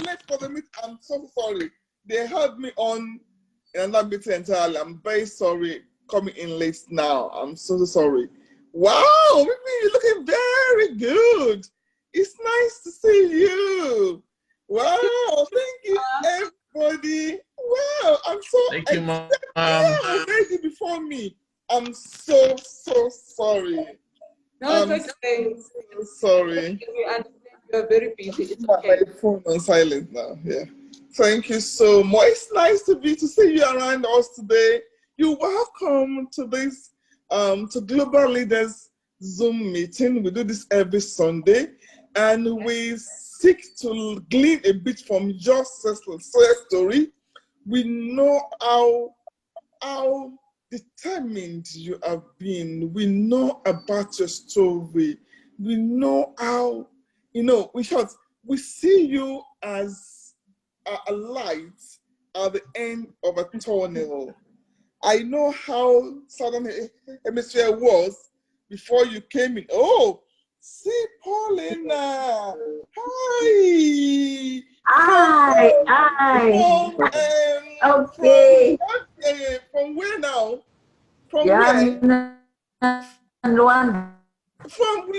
late for the meeting. I'm so sorry. They held me on in another meeting entirely. I'm very sorry coming in late now. I'm so sorry. Wow, Mimi, you're looking very good. It's nice to see you. Wow, thank you, everybody. Wow, I'm so thank you, Mom. Already before me. I'm so sorry. No, it's okay. So sorry. You're very busy. It's My okay. phone on silent now. Yeah. Thank you so much. It's nice to see you around us today. You're welcome to this to Global Leaders Zoom meeting. We do this every Sunday, and we seek to glean a bit from your success story. We know how determined you have been. We know about your story. We know how, we see you as a light at the end of a tunnel. I know how Southern Hemisphere was before you came in. Oh, see Paulina. Hi. Hi. Okay. From where now? From where? Rwanda. From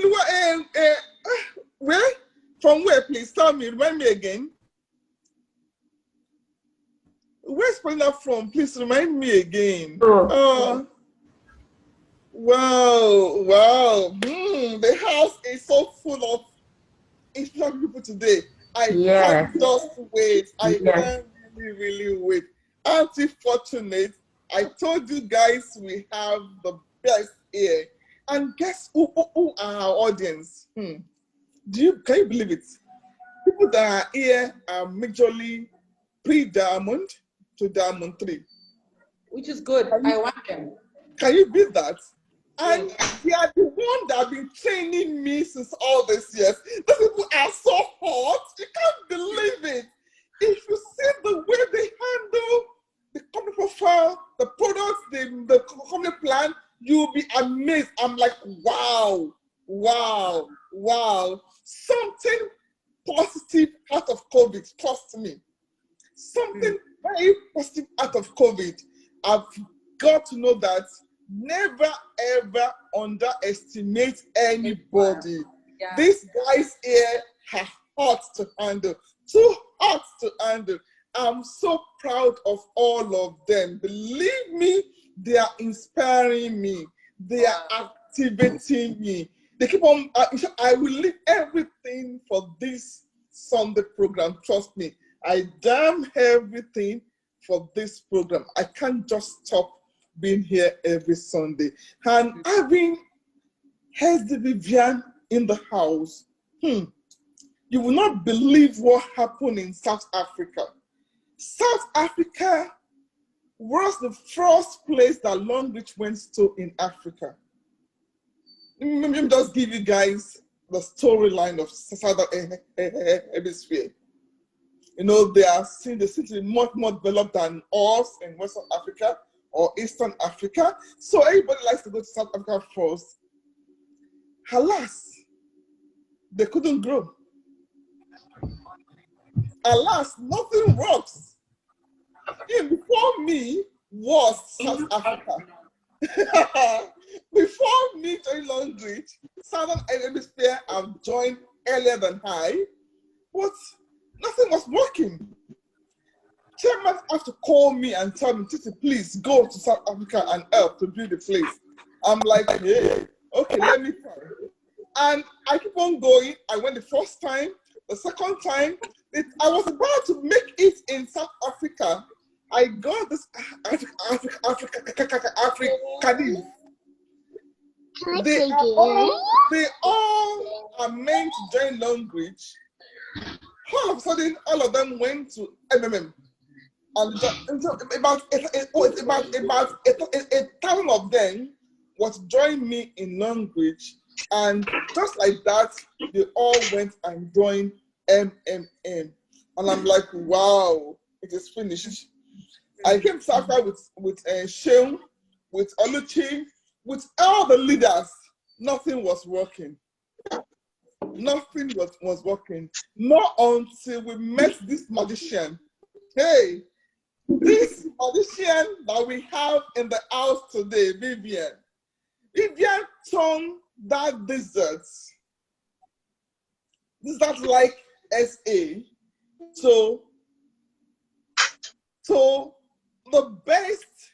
where? From where, please? Tell me. Remind me again. Where's Paulina from? Please remind me again. Wow. The house is so full of Islam people today. I can't just wait. I can't really wait. Aren't you fortunate? I told you guys we have the best here. And guess who are our audience? Can you believe it? People that are here are majorly pre-diamond to diamond 3. Which is good. I want them. Can you beat that? And they are the one that have been training me since all these years. Those people are so hot. You can't believe it. If you see the way they handle the company profile, the products, the company plan, you'll be amazed. I'm like, wow. Something positive out of COVID, trust me. Something very positive out of COVID. I've got to know that never ever underestimate anybody. Yeah. These guys here are hot to handle, too hot to handle. I'm so proud of all of them. Believe me, they are inspiring me. They are activating me. They keep on, I will leave everything for this Sunday program. Trust me, I damn everything for this program. I can't just stop being here every Sunday. And having Hesdy Vivian in the house, you will not believe what happened in South Africa. South Africa was the first place that Longrich went to in Africa. Let me just give you guys the storyline of Southern Hemisphere. They seem to be much more developed than us in Western Africa or Eastern Africa. So everybody likes to go to South Africa first. Alas, they couldn't grow. Alas, nothing works. Before me was South Africa. Before me joining Longrich, Southern Hemisphere have joined earlier than I, but nothing was working. Chairman have to call me and tell me, Titi, please go to South Africa and help to build the place. I'm like, hey, okay, let me try. And I keep on going. I went the first time, the second time. I was about to make it in South Africa. I got this African. They all are meant to join Longrich. All of a sudden, all of them went to MMM. And about 1,000 of them was joined me in Longrich. And just like that, they all went and joined MMM. And I'm like, wow, it is finished. I came to South Africa with Sheung, with Oluchi, with all the leaders. Nothing was working. Nothing was working. Not until we met this magician. Hey, this magician that we have in the house today, Vivian. Vivian turned that desert like SA, so the best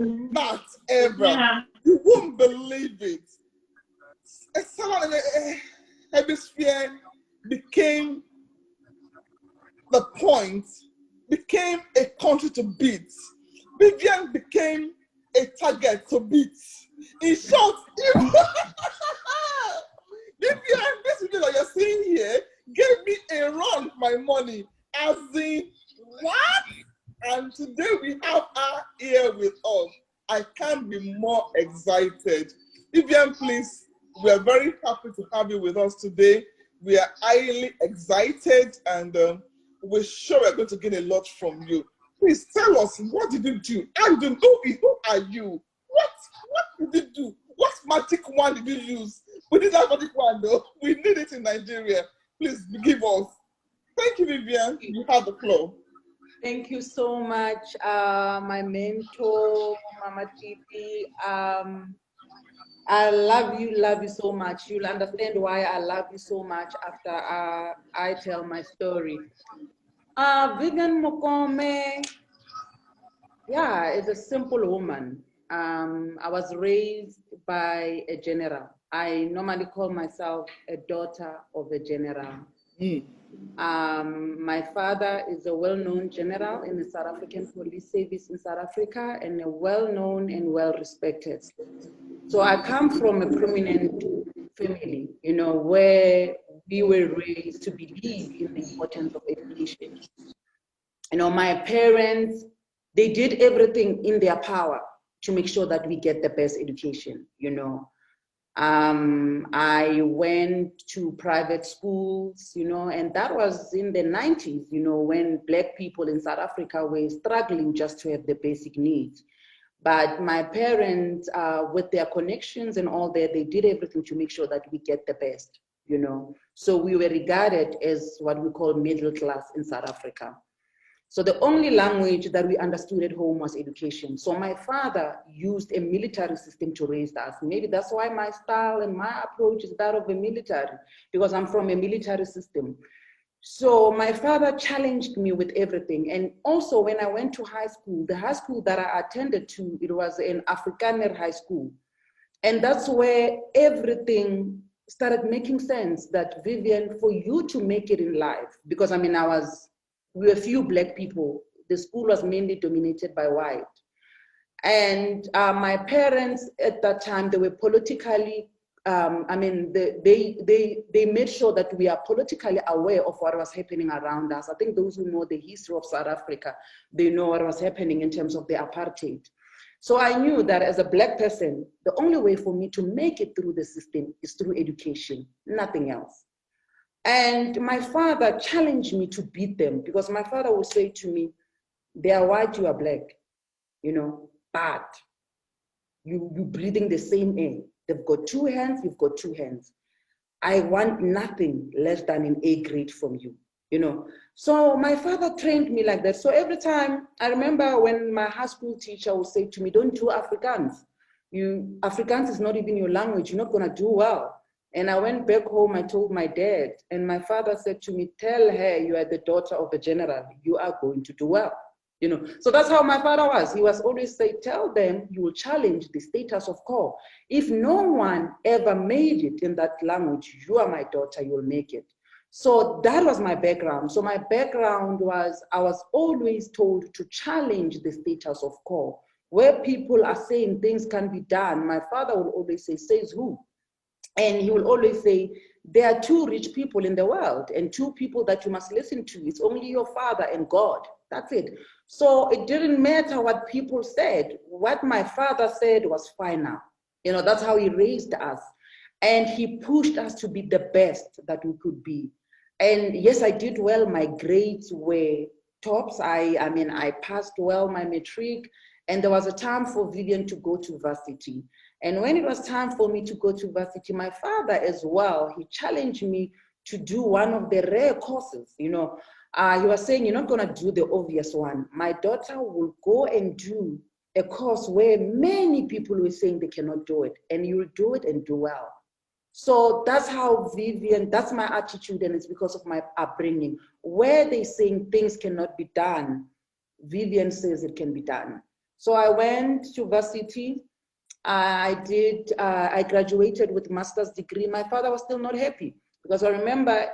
mat ever. You won't believe it. A southern hemisphere became the point, became a country to beat. Vivian became a target to beat. In short, Vivian, this video that you're seeing here gave me a run for my money. As in, what? And today we have her here with us. I can't be more excited. Vivian, please, we are very happy to have you with us today. We are highly excited, and we're sure we're going to get a lot from you. Please tell us, what did you do? And who are you? What did you do? What magic wand did you use? We need that magic wand though. We need it in Nigeria. Please give us. Thank you, Vivian. You have the floor. Thank you so much, my mentor, Mama Titi. I love you so much. You'll understand why I love you so much after I tell my story. Vivian Mokome, yeah, is a simple woman. I was raised by a general. I normally call myself a daughter of a general. My father is a well-known general in the South African Police Service in South Africa, and a well-known and well-respected. So I come from a prominent family, you know, where we were raised to believe in the importance of education. You know, my parents, they did everything in their power to make sure that we get the best education, you know. I went to private schools, you know, and that was in the 90s, you know, when Black people in South Africa were struggling just to have the basic needs. But my parents, with their connections and all that, they did everything to make sure that we get the best, you know. So we were regarded as what we call middle class in South Africa. So the only language that we understood at home was education. So my father used a military system to raise us. Maybe that's why my style and my approach is that of a military, because I'm from a military system. So my father challenged me with everything. And also when I went to high school, the high school that I attended to, it was an Afrikaner high school. And that's where everything started making sense, that Vivian, for you to make it in life, because I mean, we were few Black people. The school was mainly dominated by white. And my parents at that time, they were politically, I mean, they made sure that we are politically aware of what was happening around us. I think those who know the history of South Africa, they know what was happening in terms of the apartheid. So I knew that as a Black person, the only way for me to make it through the system is through education, nothing else. And my father challenged me to beat them, because my father would say to me, they are white, you are Black, you know, but you're breathing the same air. They've got two hands, you've got two hands. I want nothing less than an A grade from you, you know. So my father trained me like that. So every time, I remember when my high school teacher would say to me, don't do Afrikaans. Afrikaans is not even your language, you're not gonna do well. And I went back home, I told my dad, and my father said to me, tell her you are the daughter of a general, you are going to do well. You know, so that's how my father was. He was always say, tell them you will challenge the status of core. If no one ever made it in that language, you are my daughter, you will make it. So that was my background. So my background was, I was always told to challenge the status of core. Where people are saying things can be done, my father will always say, says who? And he will always say, there are two rich people in the world and two people that you must listen to. It's only your father and God. That's it. So it didn't matter what people said. What my father said was final. You know, that's how he raised us. And he pushed us to be the best that we could be. And yes, I did well. My grades were tops. I mean, I passed well my matric. And there was a time for Vivian to go to varsity. And when it was time for me to go to varsity, my father as well, he challenged me to do one of the rare courses. You know, he was saying, you're not going to do the obvious one. My daughter will go and do a course where many people were saying they cannot do it, and you'll do it and do well. So that's how Vivian, that's my attitude, and it's because of my upbringing. Where they're saying things cannot be done, Vivian says it can be done. So I went to varsity. I graduated with master's degree. My father was still not happy because I remember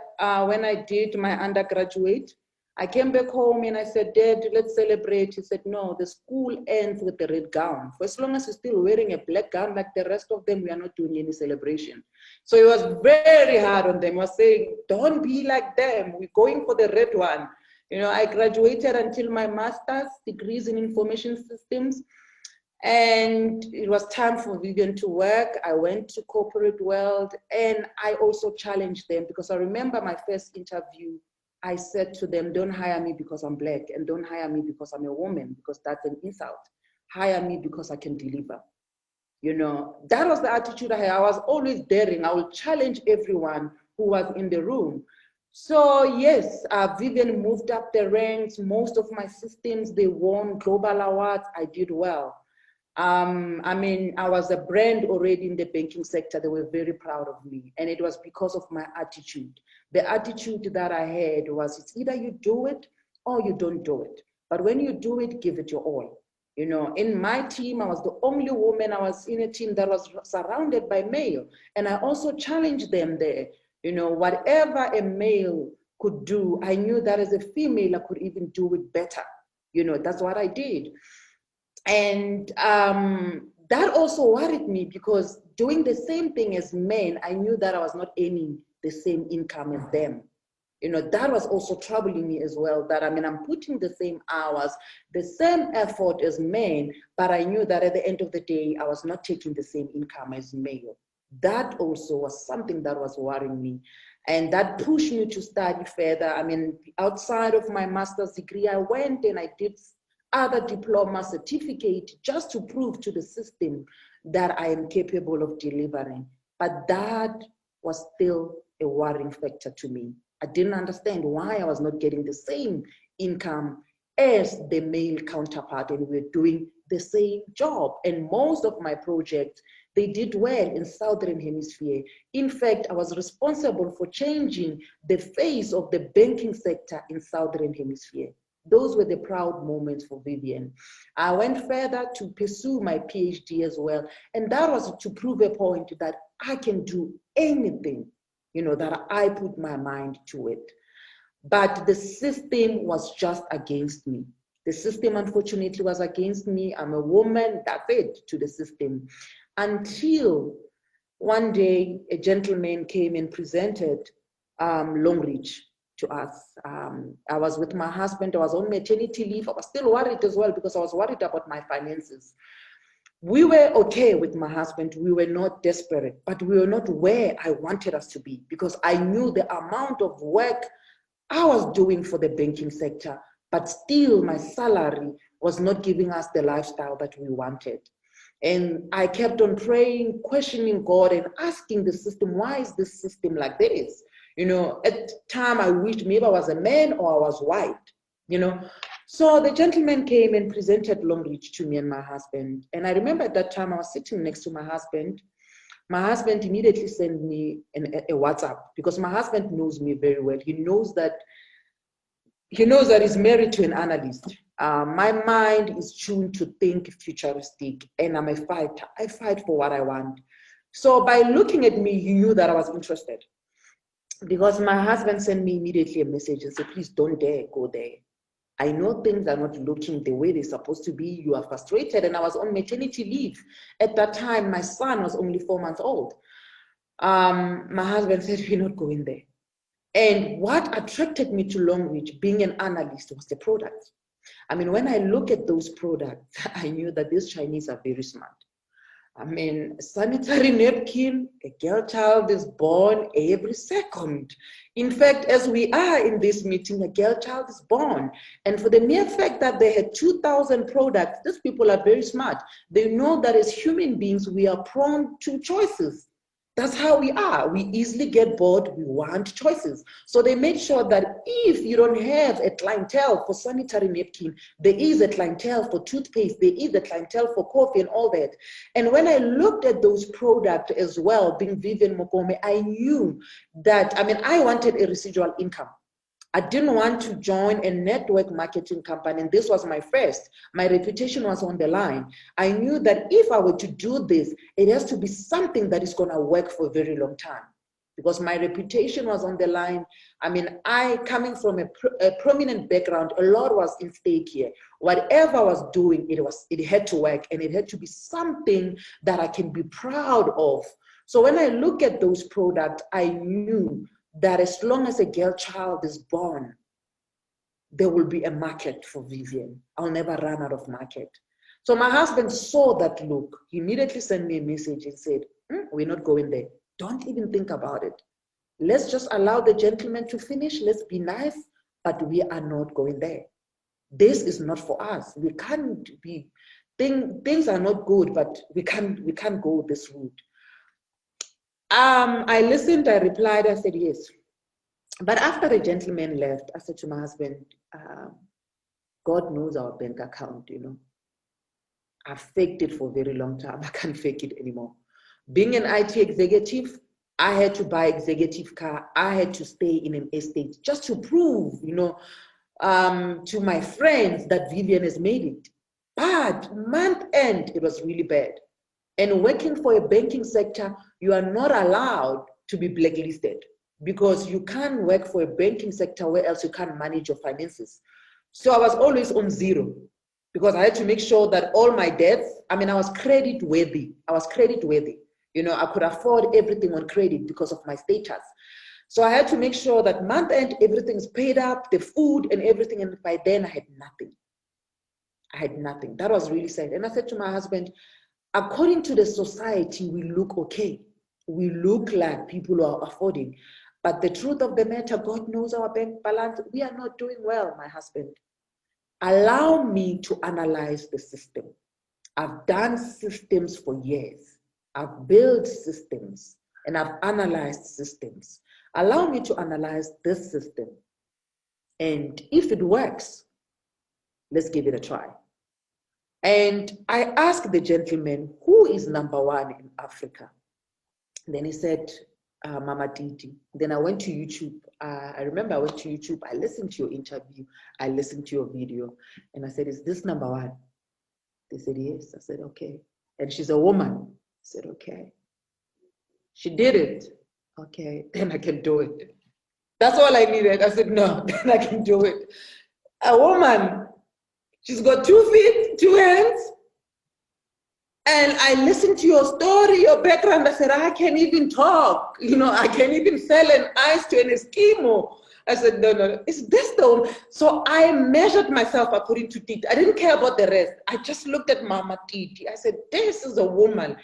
when I did my undergraduate, I came back home and I said, Dad, let's celebrate. He said, no, the school ends with the red gown. For as long as you're still wearing a black gown like the rest of them, we are not doing any celebration. So it was very hard on them. I was saying, don't be like them. We're going for the red one. You know, I graduated until my master's degrees in information systems. And it was time for Vivian to work. I went to corporate world, and I also challenged them because I remember my first interview, I said to them, don't hire me because I'm black, and don't hire me because I'm a woman, because that's an insult. Hire me because I can deliver. You know, that was the attitude I had. I was always daring. I would challenge everyone who was in the room. So yes, Vivian moved up the ranks. Most of my systems, they won global awards. I did well. I mean, I was a brand already in the banking sector. They were very proud of me. And it was because of my attitude. The attitude that I had was, it's either you do it or you don't do it. But when you do it, give it your all. You know, in my team, I was the only woman. I was in a team that was surrounded by male. And I also challenged them there. You know, whatever a male could do, I knew that as a female, I could even do it better. You know, that's what I did. And that also worried me because doing the same thing as men, I knew that I was not earning the same income as them. You know, that was also troubling me as well, that I mean, I'm putting the same hours, the same effort as men, but I knew that at the end of the day, I was not taking the same income as male. That also was something that was worrying me. And that pushed me to study further. I mean, outside of my master's degree, I went and I did other diploma certificate just to prove to the system that I am capable of delivering. But that was still a worrying factor to me. I didn't understand why I was not getting the same income as the male counterpart, and we're doing the same job. And most of my projects, they did well in Southern Hemisphere. In fact, I was responsible for changing the face of the banking sector in Southern Hemisphere. Those were the proud moments for Vivian. I went further to pursue my PhD as well. And that was to prove a point that I can do anything, you know, that I put my mind to it. But the system was just against me. The system, unfortunately, was against me. I'm a woman, that's it, to the system. Until one day, a gentleman came and presented Longrich to us. I was with my husband. I was on maternity leave. I was still worried as well because I was worried about my finances. We were okay with my husband. We were not desperate, but we were not where I wanted us to be because I knew the amount of work I was doing for the banking sector, but still my salary was not giving us the lifestyle that we wanted. And I kept on praying, questioning God and asking the system, why is this system like this? You know, at the time I wished maybe I was a man or I was white, you know. So the gentleman came and presented Longrich to me and my husband. And I remember at that time I was sitting next to my husband. My husband immediately sent me a WhatsApp because my husband knows me very well. He knows that he's married to an analyst. My mind is tuned to think futuristic, and I'm a fighter. I fight for what I want. So by looking at me, he knew that I was interested. Because my husband sent me immediately a message and said, please don't dare go there. I know things are not looking the way they're supposed to be. You are frustrated. And I was on maternity leave. At that time, my son was only 4 months old. My husband said, we're not going there. And what attracted me to Longrich, being an analyst, was the product. I mean, when I look at those products, I knew that these Chinese are very smart. I mean, sanitary napkin, a girl child is born every second. In fact, as we are in this meeting, a girl child is born. And for the mere fact that they had 2,000 products, these people are very smart. They know that as human beings, we are prone to choices. That's how we are. We easily get bored. We want choices. So they made sure that if you don't have a clientele for sanitary napkin, there is a clientele for toothpaste, there is a clientele for coffee and all that. And when I looked at those products as well, being Vivian Mokome, I knew that, I mean, I wanted a residual income. I didn't want to join a network marketing company, and this was my first. My reputation was on the line. I knew that if I were to do this, it has to be something that is going to work for a very long time, because my reputation was on the line. I mean, coming from a prominent background, a lot was in stake here. Whatever I was doing, it had to work, and it had to be something that I can be proud of. So when I look at those products, I knew that as long as a girl child is born, there will be a market for Vivian. I'll never run out of market. So my husband saw that look. He immediately sent me a message and said, we're not going there. Don't even think about it. Let's just allow the gentleman to finish. Let's be nice, but we are not going there. This is not for us. We can't be, things are not good, but we can't go this route. I listened, I replied, I said, yes. But after the gentleman left, I said to my husband, God knows our bank account, you know. I've faked it for a very long time. I can't fake it anymore. Being an IT executive, I had to buy executive car. I had to stay in an estate just to prove, you know, to my friends that Vivian has made it. But month end, it was really bad. And working for a banking sector, you are not allowed to be blacklisted, because you can't work for a banking sector where else you can't manage your finances. So I was always on zero, because I had to make sure that all my debts, I mean, I was credit worthy. You know, I could afford everything on credit because of my status. So I had to make sure that month end, everything's paid up, the food and everything. And by then I had nothing. That was really sad. And I said to my husband, according to the society, we look okay. We look like people who are affording. But the truth of the matter, God knows our bank balance. We are not doing well, my husband. Allow me to analyze the system. I've done systems for years. I've built systems and I've analyzed systems. Allow me to analyze this system. And if it works, let's give it a try. And I asked the gentleman, who is number one in Africa? And then he said, Mama Titi. Then I went to YouTube. I remember I went to YouTube. I listened to your interview. I listened to your video. And I said, is this number one? They said, yes. I said, okay. And she's a woman. I said, okay. She did it. Okay, then I can do it. That's all I needed. I said, no, then I can do it. A woman, she's got 2 feet, 2 hands. And I listened to your story, your background. I said, I can't even talk. You know, I can't even sell an ice to an Eskimo. I said, no, is this the one? So I measured myself according to Titi. I didn't care about the rest. I just looked at Mama Titi. I said, this is a woman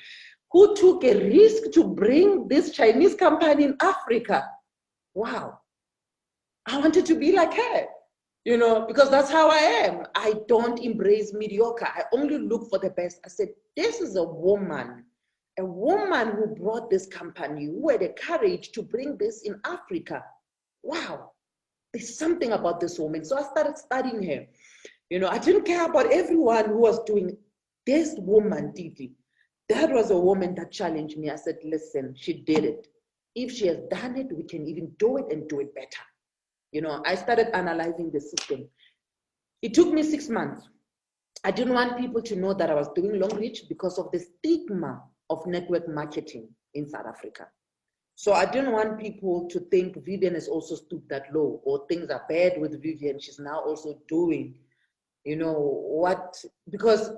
who took a risk to bring this Chinese company in Africa. Wow. I wanted to be like her, you know, because that's how I am. I don't embrace mediocre. I only look for the best. I said, this is a woman who brought this company, who had the courage to bring this in Africa. Wow, there's something about this woman. So I started studying her. You know, I didn't care about everyone who was doing this woman, Titi. That was a woman that challenged me. I said, listen, she did it. If she has done it, we can even do it and do it better. You know, I started analyzing the system. It took me 6 months. I didn't want people to know that I was doing Longrich because of the stigma of network marketing in South Africa. So I didn't want people to think Vivian has also stooped that low, or things are bad with Vivian. She's now also doing, you know, what, because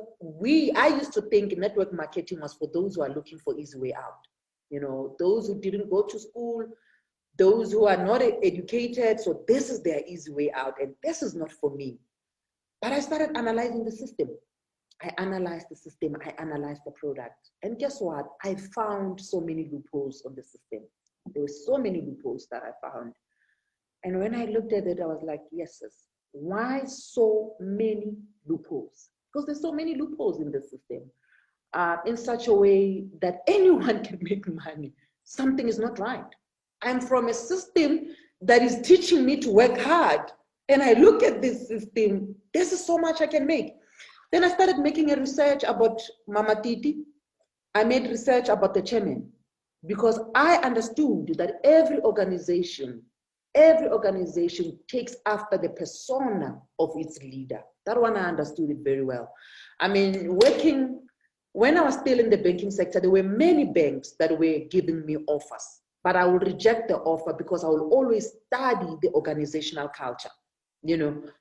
I used to think network marketing was for those who are looking for easy way out. You know, those who didn't go to school, those who are not educated, so this is their easy way out, and this is not for me. But I started analyzing the system. I analyzed the system, I analyzed the product. And guess what? I found so many loopholes on the system. There were so many loopholes that I found. And when I looked at it, I was like, yes, why so many loopholes? Because there's so many loopholes in the system in such a way that anyone can make money. Something is not right. I'm from a system that is teaching me to work hard. And I look at this system, there's so much I can make. Then I started making a research about Mama Titi. I made research about the chairman because I understood that every organization takes after the persona of its leader. That one I understood it very well. I mean, when I was still in the banking sector, there were many banks that were giving me offers, but I would reject the offer because I will always study the organizational culture.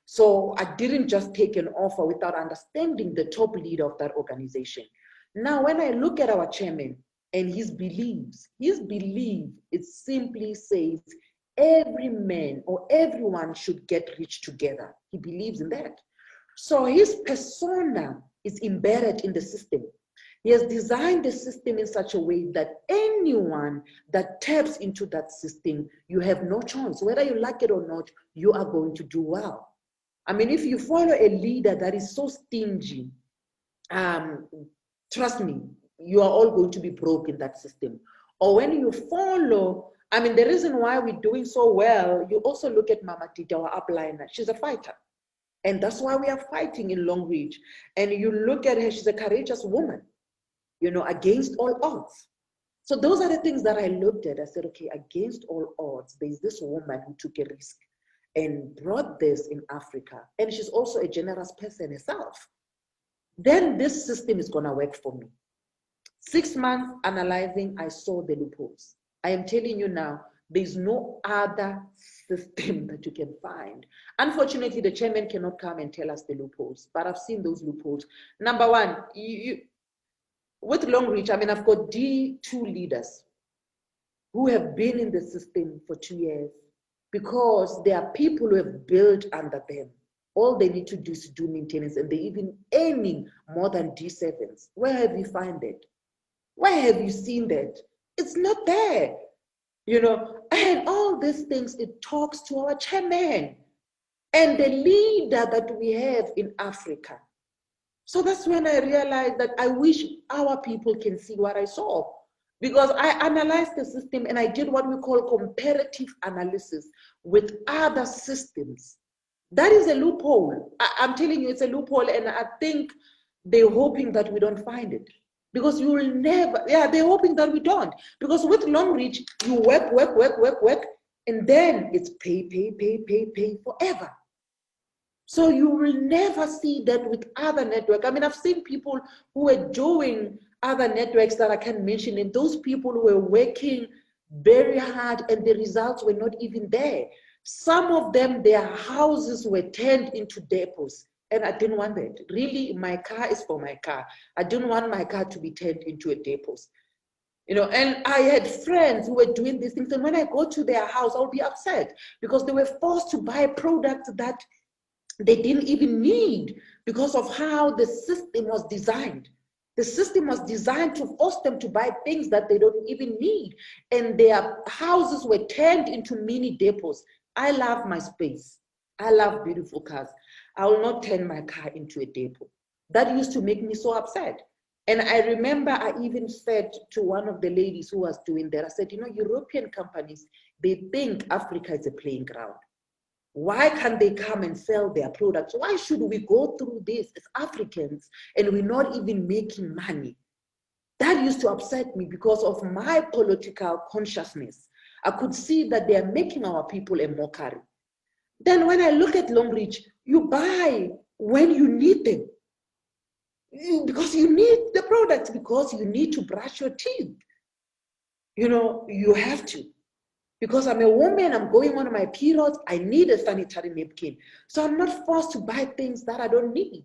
So I didn't just take an offer without understanding the top leader of that organization. Now, when I look at our chairman and his belief, it simply says every man or everyone should get rich together. He believes in that. So his persona is embedded in the system. He has designed the system in such a way that anyone that taps into that system, you have no choice. Whether you like it or not, you are going to do well. I mean, if you follow a leader that is so stingy, trust me, you are all going to be broke in that system. Or when you follow, I mean, the reason why we're doing so well, you also look at Mama Titi, our upliner. She's a fighter. And that's why we are fighting in Longrich. And you look at her, she's a courageous woman, against all odds. So those are the things that I looked at. I said, okay, against all odds, there's this woman who took a risk and brought this in Africa. And she's also a generous person herself. Then this system is gonna work for me. 6 months analyzing, I saw the loopholes. I am telling you now, there's no other system that you can find. Unfortunately, the chairman cannot come and tell us the loopholes, but I've seen those loopholes. Number one, with Longrich, I mean, I've got D2 leaders who have been in the system for 2 years because there are people who have built under them. All they need to do is do maintenance, and they're even earning more than D7s. Where have you found it? Where have you seen that? It's not there, and all these things, it talks to our chairman and the leader that we have in Africa. So that's when I realized that I wish our people can see what I saw, because I analyzed the system and I did what we call comparative analysis with other systems. That is a loophole. I'm telling you, it's a loophole, and I think they're hoping that we don't find it. Because you will never, they're hoping that we don't. Because with Longrich, you work, and then it's pay forever. So you will never see that with other networks. I mean, I've seen people who are doing other networks that I can't mention, and those people were working very hard and the results were not even there. Some of them, their houses were turned into depots, and I didn't want that. Really, my car is for my car. I didn't want my car to be turned into a depot. And I had friends who were doing these things, and when I go to their house, I'll be upset because they were forced to buy products that they didn't even need because of how the system was designed. The system was designed to force them to buy things that they don't even need. And their houses were turned into mini depots. I love my space. I love beautiful cars. I will not turn my car into a depot. That used to make me so upset. And I remember I even said to one of the ladies who was doing that, I said, European companies, they think Africa is a playing ground. Why can't they come and sell their products? Why should we go through this as Africans and we're not even making money? That used to upset me because of my political consciousness. I could see that they are making our people a mockery. Then when I look at Longrich, you buy when you need them. Because you need the products, because you need to brush your teeth. You have to. Because I'm a woman, I'm going on my periods, I need a sanitary napkin. So I'm not forced to buy things that I don't need.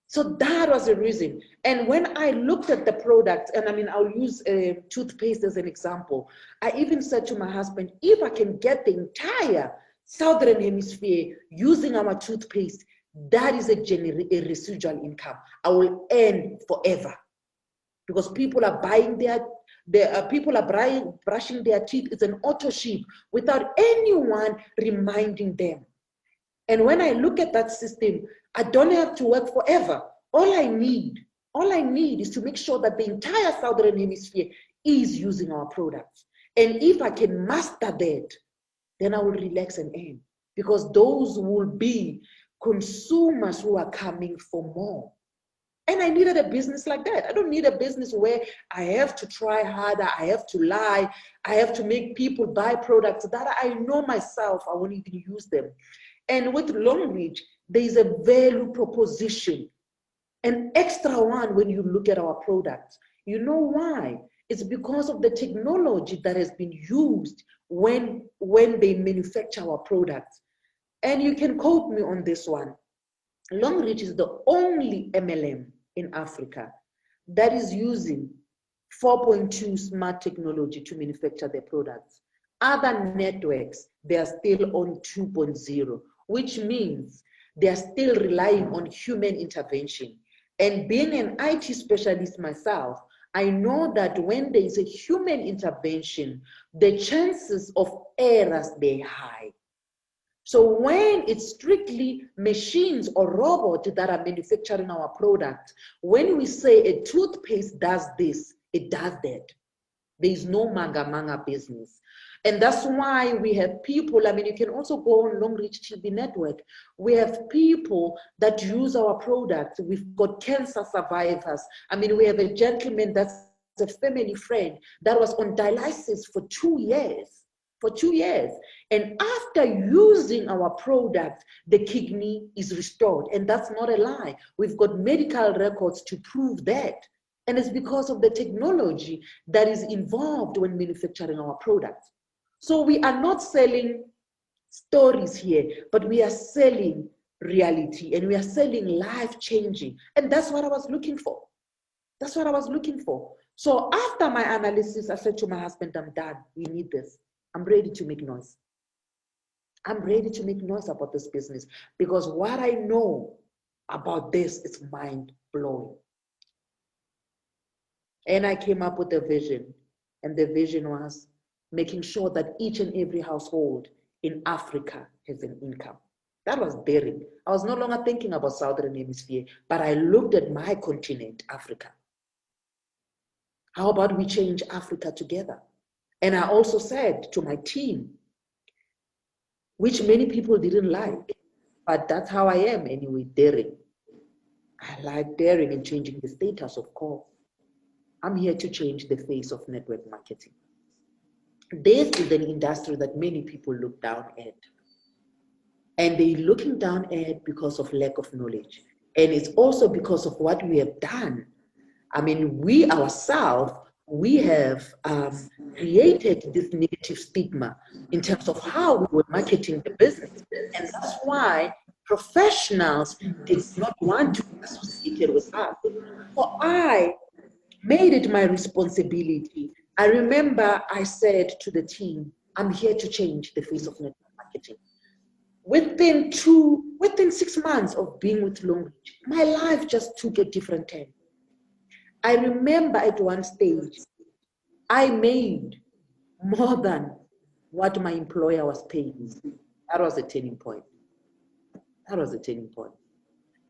So that was the reason. And when I looked at the product, and I mean, I'll use toothpaste as an example. I even said to my husband, if I can get the entire Southern Hemisphere using our toothpaste, that is a residual income. I will earn forever because people are buying brushing their teeth. It's an auto ship without anyone reminding them. And when I look at that system, I don't have to work forever. All I need is to make sure that the entire Southern Hemisphere is using our products. And if I can master that, then I will relax and earn, because those will be consumers who are coming for more. And I needed a business like that. I don't need a business where I have to try harder, I have to lie, I have to make people buy products that I know myself I won't even use them. And with Longrich, there is a value proposition, an extra one when you look at our products. You know why? It's because of the technology that has been used when they manufacture our products. And you can quote me on this one. Longrich is the only MLM in Africa that is using 4.2 smart technology to manufacture their products. Other networks, they are still on 2.0, which means they are still relying on human intervention. And being an IT specialist myself, I know that when there is a human intervention, the chances of errors, they're high. So when it's strictly machines or robots that are manufacturing our product, when we say a toothpaste does this, it does that. There is no manga business. And that's why we have people, I mean, you can also go on Longrich TV network. We have people that use our products. We've got cancer survivors. I mean, we have a gentleman that's a family friend that was on dialysis for 2 years. And after using our product, the kidney is restored. And that's not a lie. We've got medical records to prove that. And it's because of the technology that is involved when manufacturing our products. So we are not selling stories here, but we are selling reality, and we are selling life-changing. And that's what I was looking for. That's what I was looking for. So after my analysis, I said to my husband, I'm done. We need this. I'm ready to make noise. I'm ready to make noise about this business, because what I know about this is mind-blowing. And I came up with a vision, and the vision was making sure that each and every household in Africa has an income. That was daring. I was no longer thinking about Southern Hemisphere, but I looked at my continent, Africa. How about we change Africa together? And I also said to my team, which many people didn't like, but that's how I am anyway, daring. I like daring and changing the status, of course. I'm here to change the face of network marketing. This is an industry that many people look down at. And they're looking down at because of lack of knowledge. And it's also because of what we have done. I mean, we ourselves, we have created this negative stigma in terms of how we were marketing the business. And that's why professionals did not want to be associated with us. So I made it my responsibility. I remember I said to the team, I'm here to change the face of network marketing. Within 6 months of being with Longrich, my life just took a different turn. I remember at one stage, I made more than what my employer was paying me. That was a turning point. That was a turning point.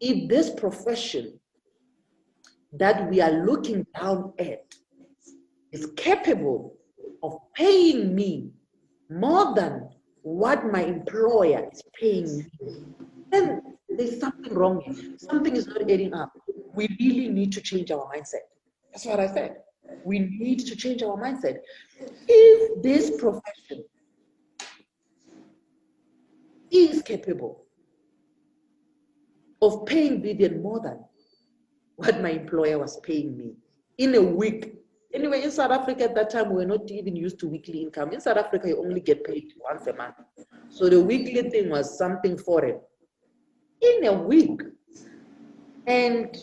If this profession that we are looking down at is capable of paying me more than what my employer is paying me, then there's something wrong here. Something is not adding up. We really need to change our mindset. That's what I said. We need to change our mindset. If this profession is capable of paying Vivian more than what my employer was paying me in a week. Anyway, in South Africa at that time, we were not even used to weekly income. In South Africa, you only get paid once a month. So the weekly thing was something foreign. In a week. And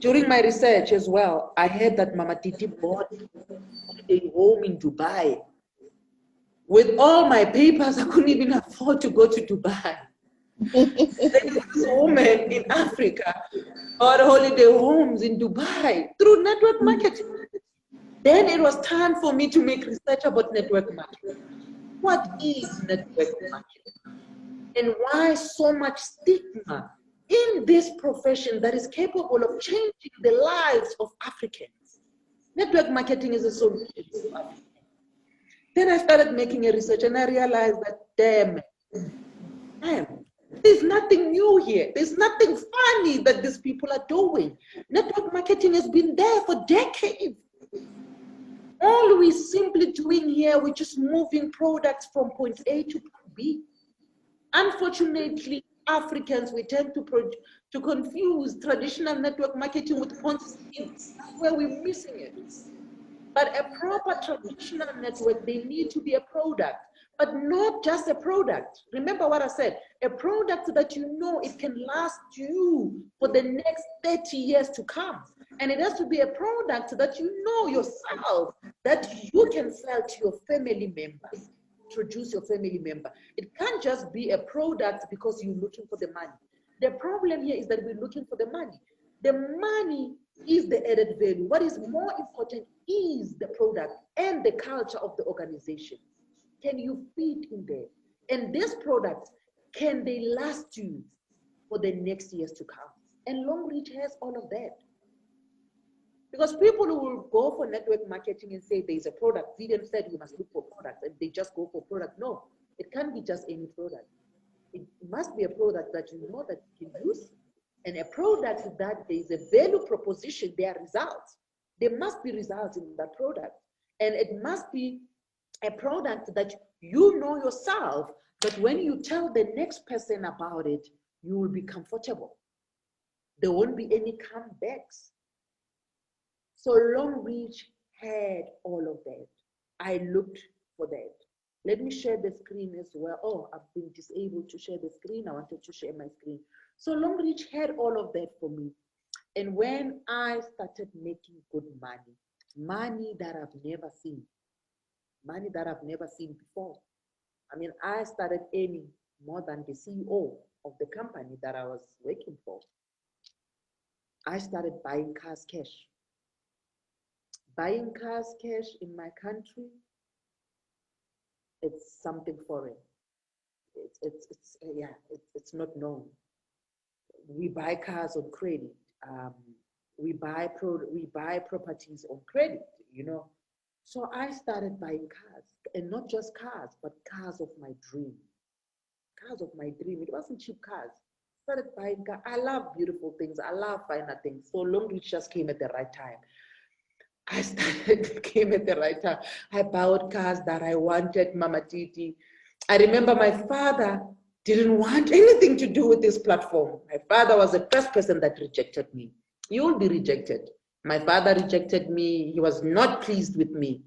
during my research as well, I heard that Mama Titi bought a home in Dubai. With all my papers, I couldn't even afford to go to Dubai. There is this woman in Africa or holiday homes in Dubai through network marketing. Then it was time for me to make research about network marketing. What is network marketing? And why so much stigma in this profession that is capable of changing the lives of Africans? Network marketing is a solution to Africa. Then I started making a research and I realized that, damn, there's nothing new here. There's nothing funny that these people are doing. Network marketing has been there for decades. All we're simply doing here, we're just moving products from point A to point B. Unfortunately, Africans, we tend to confuse traditional network marketing with Ponzi schemes. That's where we're missing it. But a proper traditional network, they need to be a product, but not just a product. Remember what I said, a product that you know it can last you for the next 30 years to come. And it has to be a product that you know yourself, that you can sell to your family members, introduce your family member. It can't just be a product because you're looking for the money. The problem here is that we're looking for the money. The money is the added value. What is more important is the product and the culture of the organization. Can you fit in there? And this product, can they last you for the next years to come? And Longrich has all of that. Because people who will go for network marketing and say there's a product, Vivian said you must look for products, and they just go for product. No, it can't be just any product. It must be a product that you know that you can use, and a product that there is a value proposition, there are results. There must be results in that product. And it must be a product that you know yourself, that when you tell the next person about it, you will be comfortable. There won't be any comebacks. So Longrich had all of that. I looked for that. Let me share the screen as well. Oh, I've been disabled to share the screen. I wanted to share my screen. So Longrich had all of that for me. And when I started making good money, money that I've never seen before. I mean, I started earning more than the CEO of the company that I was working for. I started buying cars cash. Buying cars cash in my country, it's something foreign. It's not known. We buy cars on credit. We buy properties on credit, you know. So I started buying cars, and not just cars, but cars of my dream. Cars of my dream. It wasn't cheap cars. I started buying cars. I love beautiful things. I love finer things. So Longrich just came at the right time. Came at the right time. I bought cars that I wanted, Mama Titi. I remember my father didn't want anything to do with this platform. My father was the first person that rejected me. You will be rejected. My father rejected me. He was not pleased with me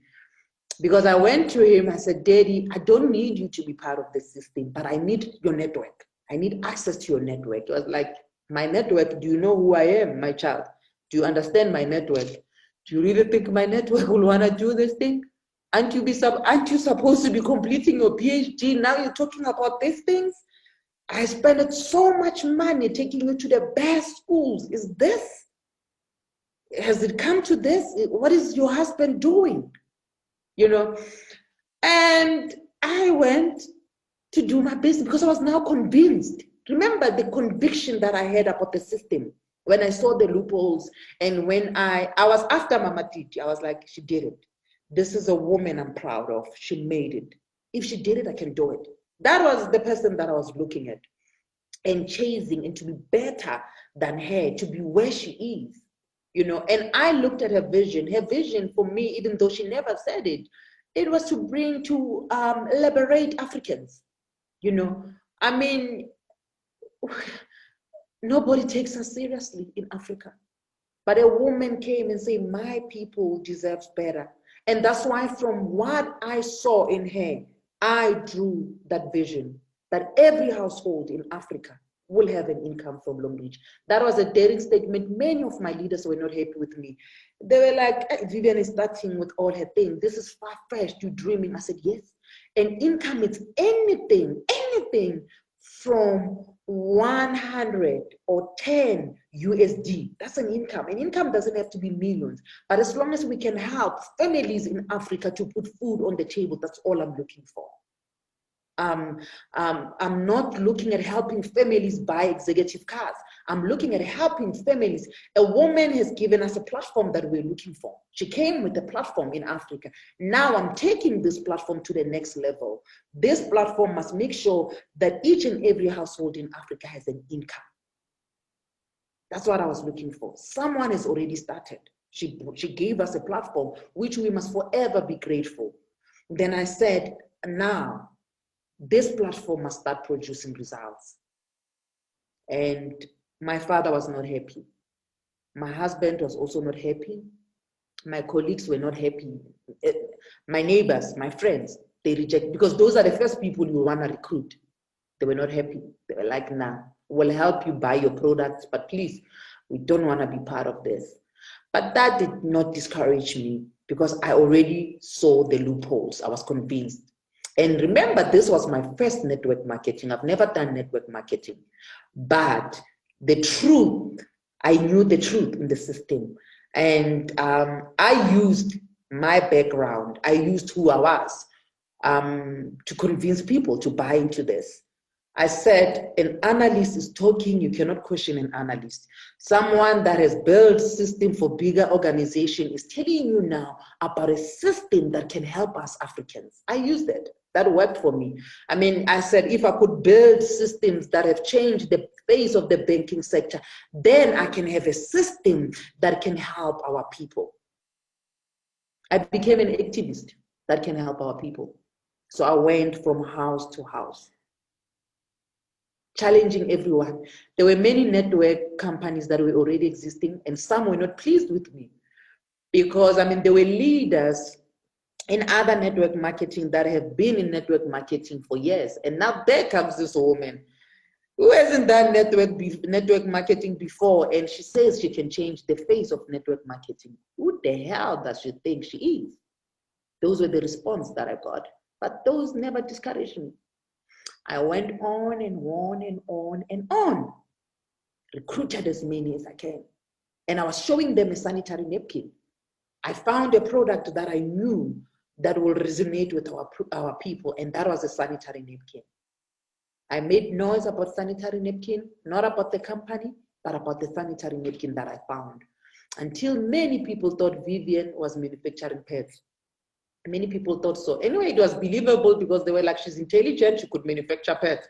because I went to him. I said, Daddy, I don't need you to be part of the system, but I need your network. I need access to your network. It was like, my network, do you know who I am, my child? Do you understand my network? Do you really think my network will want to do this thing? Aren't you supposed to be completing your PhD? Now you're talking about these things? I spent so much money taking you to the best schools. Has it come to this? What is your husband doing? You know? And I went to do my business because I was now convinced. Remember the conviction that I had about the system. When I saw the loopholes, and when I was after Mama Titi, I was like, she did it. This is a woman I'm proud of. She made it. If she did it, I can do it. That was the person that I was looking at and chasing, and to be better than her, to be where she is, you know. And I looked at her vision. Her vision for me, even though she never said it, it was to liberate Africans, you know. I mean, nobody takes us seriously in Africa. But a woman came and said, my people deserves better. And that's why from what I saw in her, I drew that vision that every household in Africa will have an income from Longrich. That was a daring statement. Many of my leaders were not happy with me. They were like, hey, Vivian is starting with all her things. This is far-fetched, you're dreaming. I said, yes. And income is anything from 100 or 10 USD. That's an income. An income doesn't have to be millions, but as long as we can help families in Africa to put food on the table, that's all I'm looking for. I'm not looking at helping families buy executive cars. I'm looking at helping families. A woman has given us a platform that we're looking for. She came with a platform in Africa. Now I'm taking this platform to the next level. This platform must make sure that each and every household in Africa has an income. That's what I was looking for. Someone has already started. She gave us a platform, which we must forever be grateful. Then I said, now, this platform must start producing results. And my father was not happy. My husband was also not happy. My colleagues were not happy. My neighbors, my friends, they reject, because those are the first people you want to recruit. They were not happy. They were like, nah, we'll help you buy your products, but please, we don't want to be part of this. But that did not discourage me, because I already saw the loopholes. I was convinced. And remember, this was my first network marketing. I've never done network marketing. But the truth, I knew the truth in the system. And I used my background. I used who I was to convince people to buy into this. I said, an analyst is talking, you cannot question an analyst. Someone that has built system for bigger organization is telling you now about a system that can help us Africans. I used it. That worked for me. I mean, I said, if I could build systems that have changed the face of the banking sector, then I can have a system that can help our people. I became an activist that can help our people. So I went from house to house, challenging everyone. There were many network companies that were already existing, and some were not pleased with me because, I mean, there were leaders in other network marketing that have been in network marketing for years. And now there comes this woman who hasn't done network marketing before, and she says she can change the face of network marketing. Who the hell does she think she is? Those were the response that I got. But those never discouraged me. I went on and on and on and on, recruited as many as I can. And I was showing them a sanitary napkin. I found a product that I knew that will resonate with our people, and that was a sanitary napkin. I made noise about sanitary napkin, not about the company, but about the sanitary napkin that I found. Until many people thought Vivian was manufacturing pads. Many people thought so. Anyway, it was believable because they were like, she's intelligent, she could manufacture pads.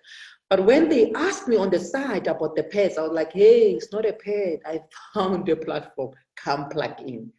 But when they asked me on the side about the pads, I was like, hey, it's not a pad. I found a platform, come plug in.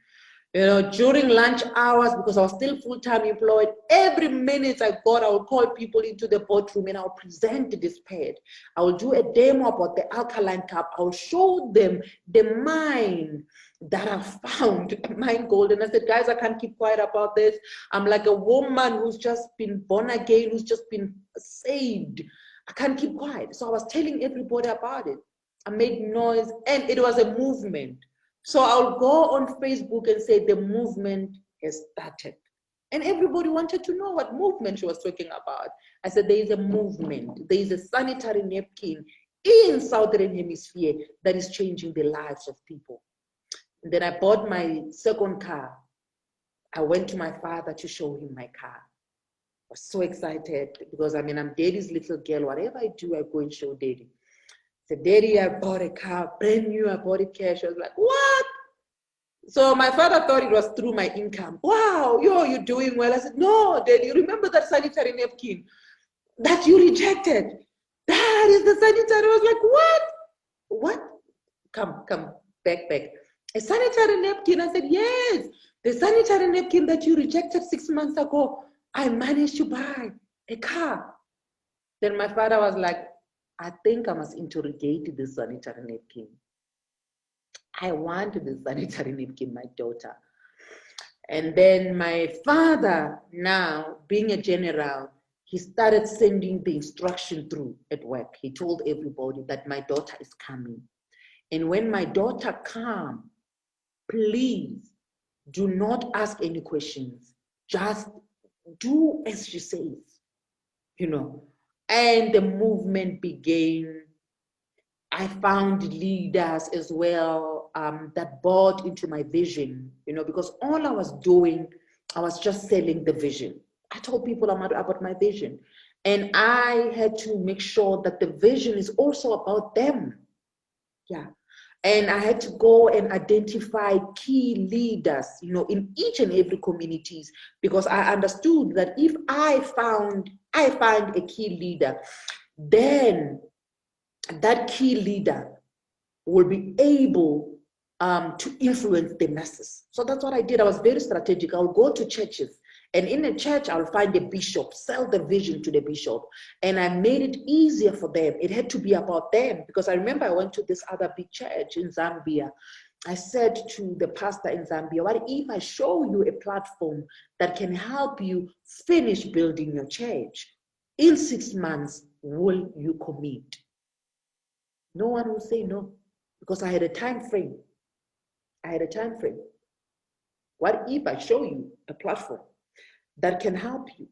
You know, during lunch hours, because I was still full-time employed, every minute I got, I would call people into the boardroom and I'll present this pad. I will do a demo about the alkaline cup. I'll show them the mine that I found, mine gold. And I said, guys, I can't keep quiet about this. I'm like a woman who's just been born again, who's just been saved. I can't keep quiet. So I was telling everybody about it. I made noise, and it was a movement. So I'll go on Facebook and say the movement has started. And everybody wanted to know what movement she was talking about. I said, there is a movement. There is a sanitary napkin in Southern Hemisphere that is changing the lives of people. And then I bought my second car. I went to my father to show him my car. I was so excited because, I mean, I'm daddy's little girl. Whatever I do, I go and show daddy. I said, Daddy, I bought a car, brand new, I bought it cash. I was like, what? So my father thought it was through my income. Wow, you're doing well. I said, no, Daddy, you remember that sanitary napkin that you rejected? That is the sanitary. I was like, what? What? Come, back. A sanitary napkin? I said, yes, the sanitary napkin that you rejected 6 months ago, I managed to buy a car. Then my father was like, I think I must interrogate this sanitary napkin. I want this sanitary napkin, my daughter. And then my father, now being a general, he started sending the instruction through at work. He told everybody that my daughter is coming. And when my daughter comes, please do not ask any questions. Just do as she says, you know. And the movement began I found leaders as well that bought into my vision, because all I was doing, I was just selling the vision. I told people about my vision. And I had to make sure that the vision is also about them. Yeah. And I had to go and identify key leaders, in each and every communities, because I understood that if I find a key leader, then that key leader will be able to influence the masses. So that's what I did. I was very strategic. I'll go to churches, and in a church, I'll find a bishop, sell the vision to the bishop. And I made it easier for them. It had to be about them, because I remember I went to this other big church in Zambia. I said to the pastor in Zambia, what if I show you a platform that can help you finish building your church? In 6 months, will you commit? No one will say no, because I had a time frame. What if I show you a platform that can help you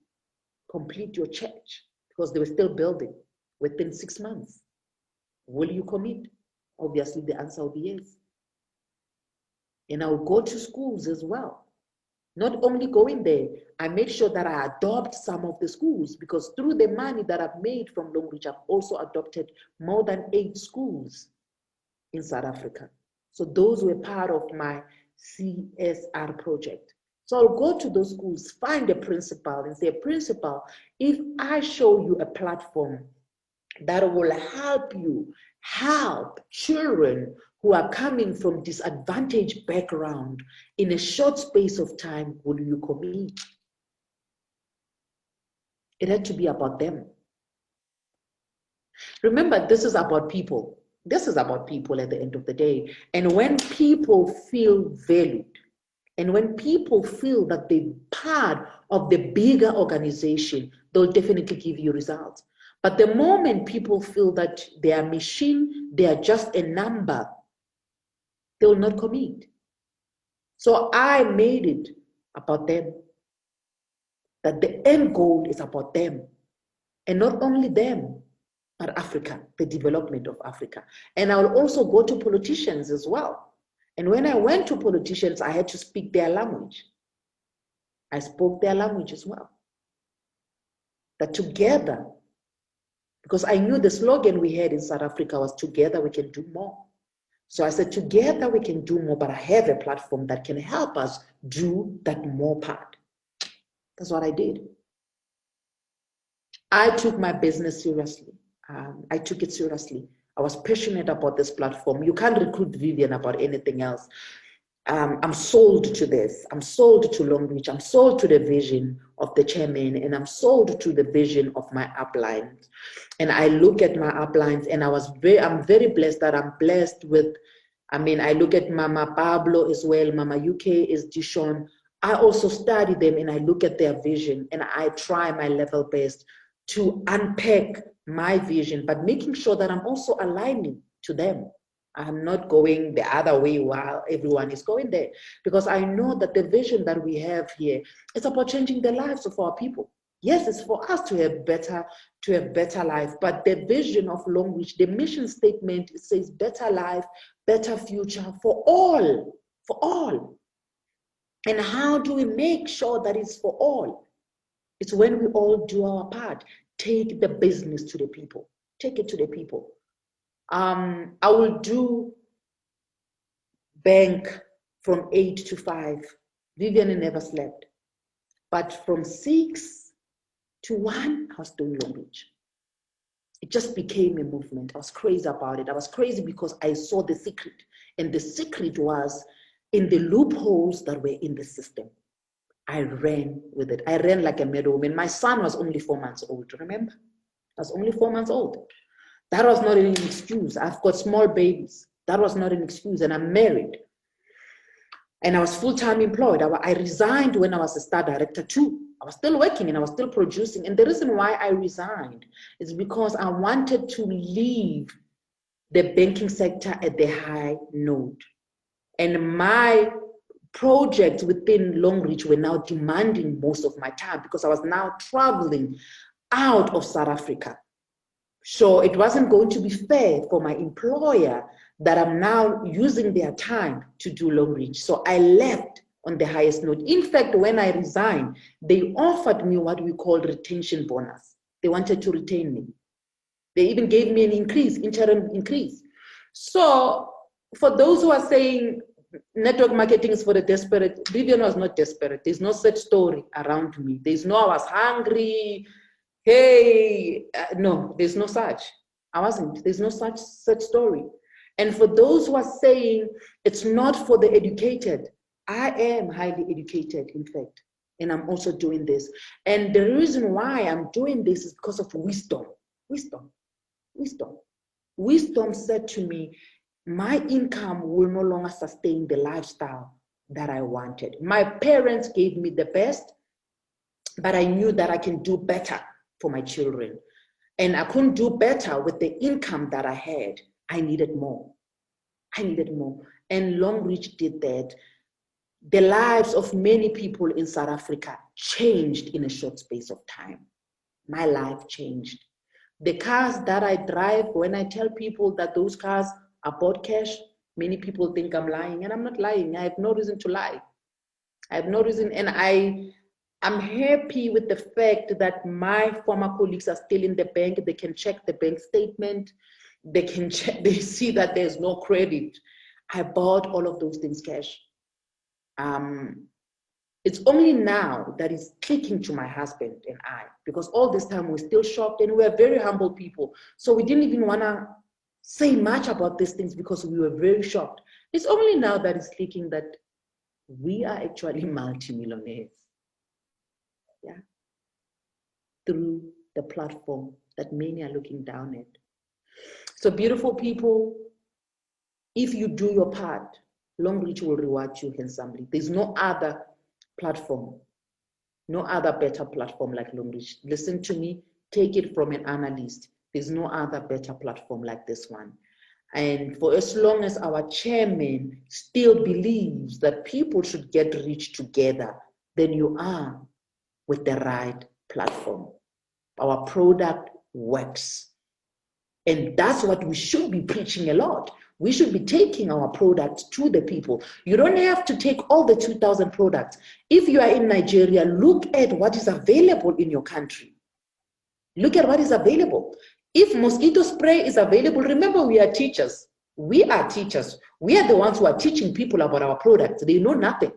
complete your church? Because they were still building within 6 months. Will you commit? Obviously, the answer will be yes. And I will go to schools as well. Not only going there, I made sure that I adopt some of the schools, because through the money that I've made from Longrich, I've also adopted more than 8 schools in South Africa. So those were part of my CSR project. So I'll go to those schools, find a principal and say, principal, if I show you a platform that will help you help children who are coming from disadvantaged background in a short space of time, will you commit? It had to be about them. Remember, this is about people. This is about people at the end of the day. And when people feel valued, and when people feel that they're part of the bigger organization, they'll definitely give you results. But the moment people feel that they are a machine, they are just a number, they will not commit. So I made it about them. That the end goal is about them. And not only them, but Africa, the development of Africa. And I will also go to politicians as well. And when I went to politicians, I had to speak their language. I spoke their language as well. That together, because I knew the slogan we had in South Africa was, together we can do more. So I said, together we can do more, but I have a platform that can help us do that more part. That's what I did. I took my business seriously. I took it seriously. I was passionate about this platform. You can't recruit Vivian about anything else. I'm sold to this. I'm sold to Longrich. I'm sold to the vision of the chairman, and I'm sold to the vision of my uplines. And I look at my uplines, and I'm very blessed that I'm blessed with. I look at Mama Pablo as well. Mama UK is Dishon. I also study them, and I look at their vision, and I try my level best to unpack my vision, but making sure that I'm also aligning to them. I'm not going the other way while everyone is going there, because I know that the vision that we have here is about changing the lives of our people. Yes, it's for us to have better life, but the vision of Longrich, the mission statement, it says better life, better future for all, for all. And how do we make sure that it's for all? It's when we all do our part. Take the business to the people. Take it to the people. I will do bank from 8 to 5. Vivian never slept. But from 6 to 1, I was doing Longrich. It just became a movement. I was crazy about it. I was crazy because I saw the secret. And the secret was in the loopholes that were in the system. I ran with it. I ran like a mad woman. My son was only 4 months old, remember? I was only 4 months old. That was not an excuse. I've got small babies. That was not an excuse. And I'm married. And I was full-time employed. I resigned when I was a star director too. I was still working and I was still producing. And the reason why I resigned is because I wanted to leave the banking sector at the high note. And my projects within Longrich were now demanding most of my time, because I was now traveling out of South Africa. So it wasn't going to be fair for my employer that I'm now using their time to do Longrich. So I left on the highest note. In fact, when I resigned, they offered me what we call retention bonus. They wanted to retain me. They even gave me an increase, interim increase. So for those who are saying network marketing is for the desperate, Vivian was not desperate. There's no such story around me. There's no I was hungry. Hey, no, there's no such. I wasn't. There's no such story. And for those who are saying it's not for the educated, I am highly educated, in fact, and I'm also doing this. And the reason why I'm doing this is because of wisdom. Wisdom said to me, my income will no longer sustain the lifestyle that I wanted. My parents gave me the best, but I knew that I can do better for my children. And I couldn't do better with the income that I had. I needed more. And Longrich did that. The lives of many people in South Africa changed in a short space of time. My life changed. The cars that I drive, when I tell people that those cars are bought cash, many people think I'm lying, and I'm not lying. I have no reason to lie. I have no reason, and I'm happy with the fact that my former colleagues are still in the bank. They can check the bank statement. They can check, they see that there's no credit. I bought all of those things cash. It's only now that it's clicking to my husband and I, because all this time we're still shocked and we're very humble people. So we didn't even want to say much about these things because we were very shocked. It's only now that it's clicking that we are actually multimillionaires. Yeah. Through the platform that many are looking down at. So beautiful people, if you do your part, Longrich will reward you handsomely. There's no other platform, no other better platform like Longrich. Listen to me, take it from an analyst. There's no other better platform like this one. And for as long as our chairman still believes that people should get rich together, then you are with the right platform. Our product works. And that's what we should be preaching a lot. We should be taking our products to the people. You don't have to take all the 2,000 products. If you are in Nigeria, look at what is available in your country. Look at what is available. If mosquito spray is available, remember we are teachers. We are teachers. We are the ones who are teaching people about our products. They know nothing.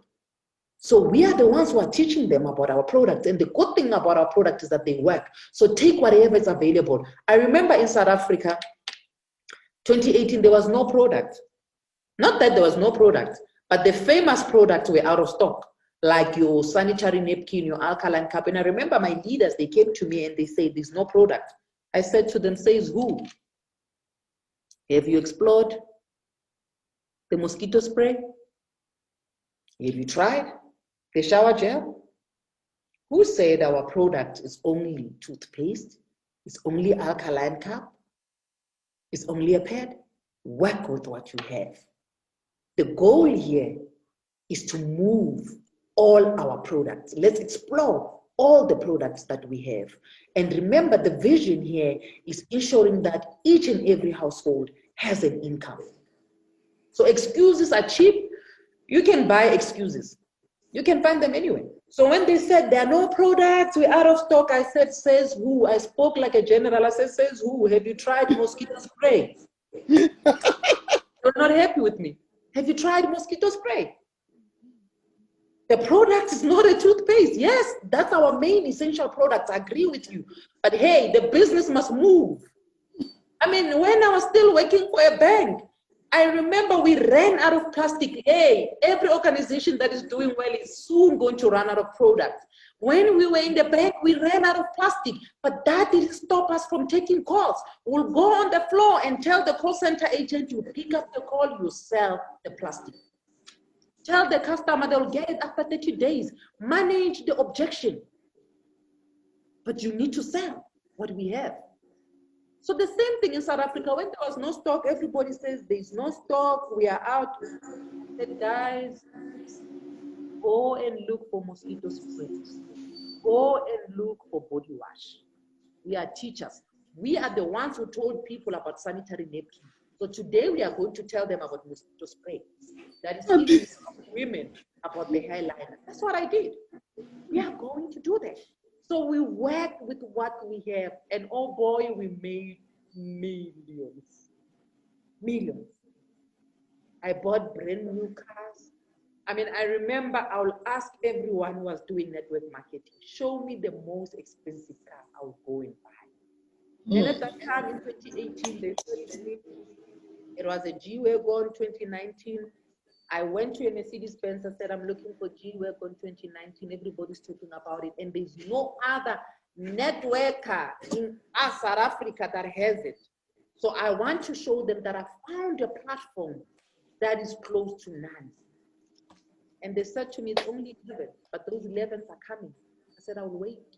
So we are the ones who are teaching them about our products. And the good thing about our product is that they work. So take whatever is available. I remember in South Africa, 2018, there was no product. Not that there was no product, but the famous products were out of stock, like your sanitary napkin, your alkaline cup. And I remember my leaders, they came to me and they said, there's no product. I said to them, says who? Have you explored the mosquito spray? Have you tried the shower gel? Who said our product is only toothpaste? It's only alkaline cup? It's only a pad? Work with what you have. The goal here is to move all our products. Let's explore all the products that we have. And remember, the vision here is ensuring that each and every household has an income. So excuses are cheap. You can buy excuses. You can find them anywhere. So when they said there are no products, we're out of stock, I said, says who? I spoke like a general. I said, says who? Have you tried mosquito spray? You're not happy with me. Have you tried mosquito spray? The product is not a toothpaste. Yes, that's our main essential product. I agree with you. But hey, the business must move. I mean, when I was still working for a bank, I remember we ran out of plastic. Hey, every organization that is doing well is soon going to run out of products. When we were in the bank, we ran out of plastic, but that didn't stop us from taking calls. We'll go on the floor and tell the call center agent, you pick up the call, you sell the plastic. Tell the customer they'll get it after 30 days. Manage the objection. But you need to sell what we have. So the same thing in South Africa, when there was no stock, everybody says there's no stock, we are out. I said, guys, go and look for mosquito sprays. Go and look for body wash. We are teachers. We are the ones who told people about sanitary napkins. So today we are going to tell them about mosquito spray. That is teaching women about the hairline. That's what I did. We are going to do that. So we worked with what we have, and oh boy, we made millions. Millions. I bought brand new cars. I mean, I remember I will ask everyone who was doing network marketing, show me the most expensive car I will go and buy. Then at that time in 2018, they told me it was a G-Wagon 2019. I went to a Mercedes-Benz and said, I'm looking for G-Wagon 2019. Everybody's talking about it. And there's no other networker in South Africa that has it. So I want to show them that I found a platform that is close to none. And they said to me, it's only 11, but those 11s are coming. I said, I will wait.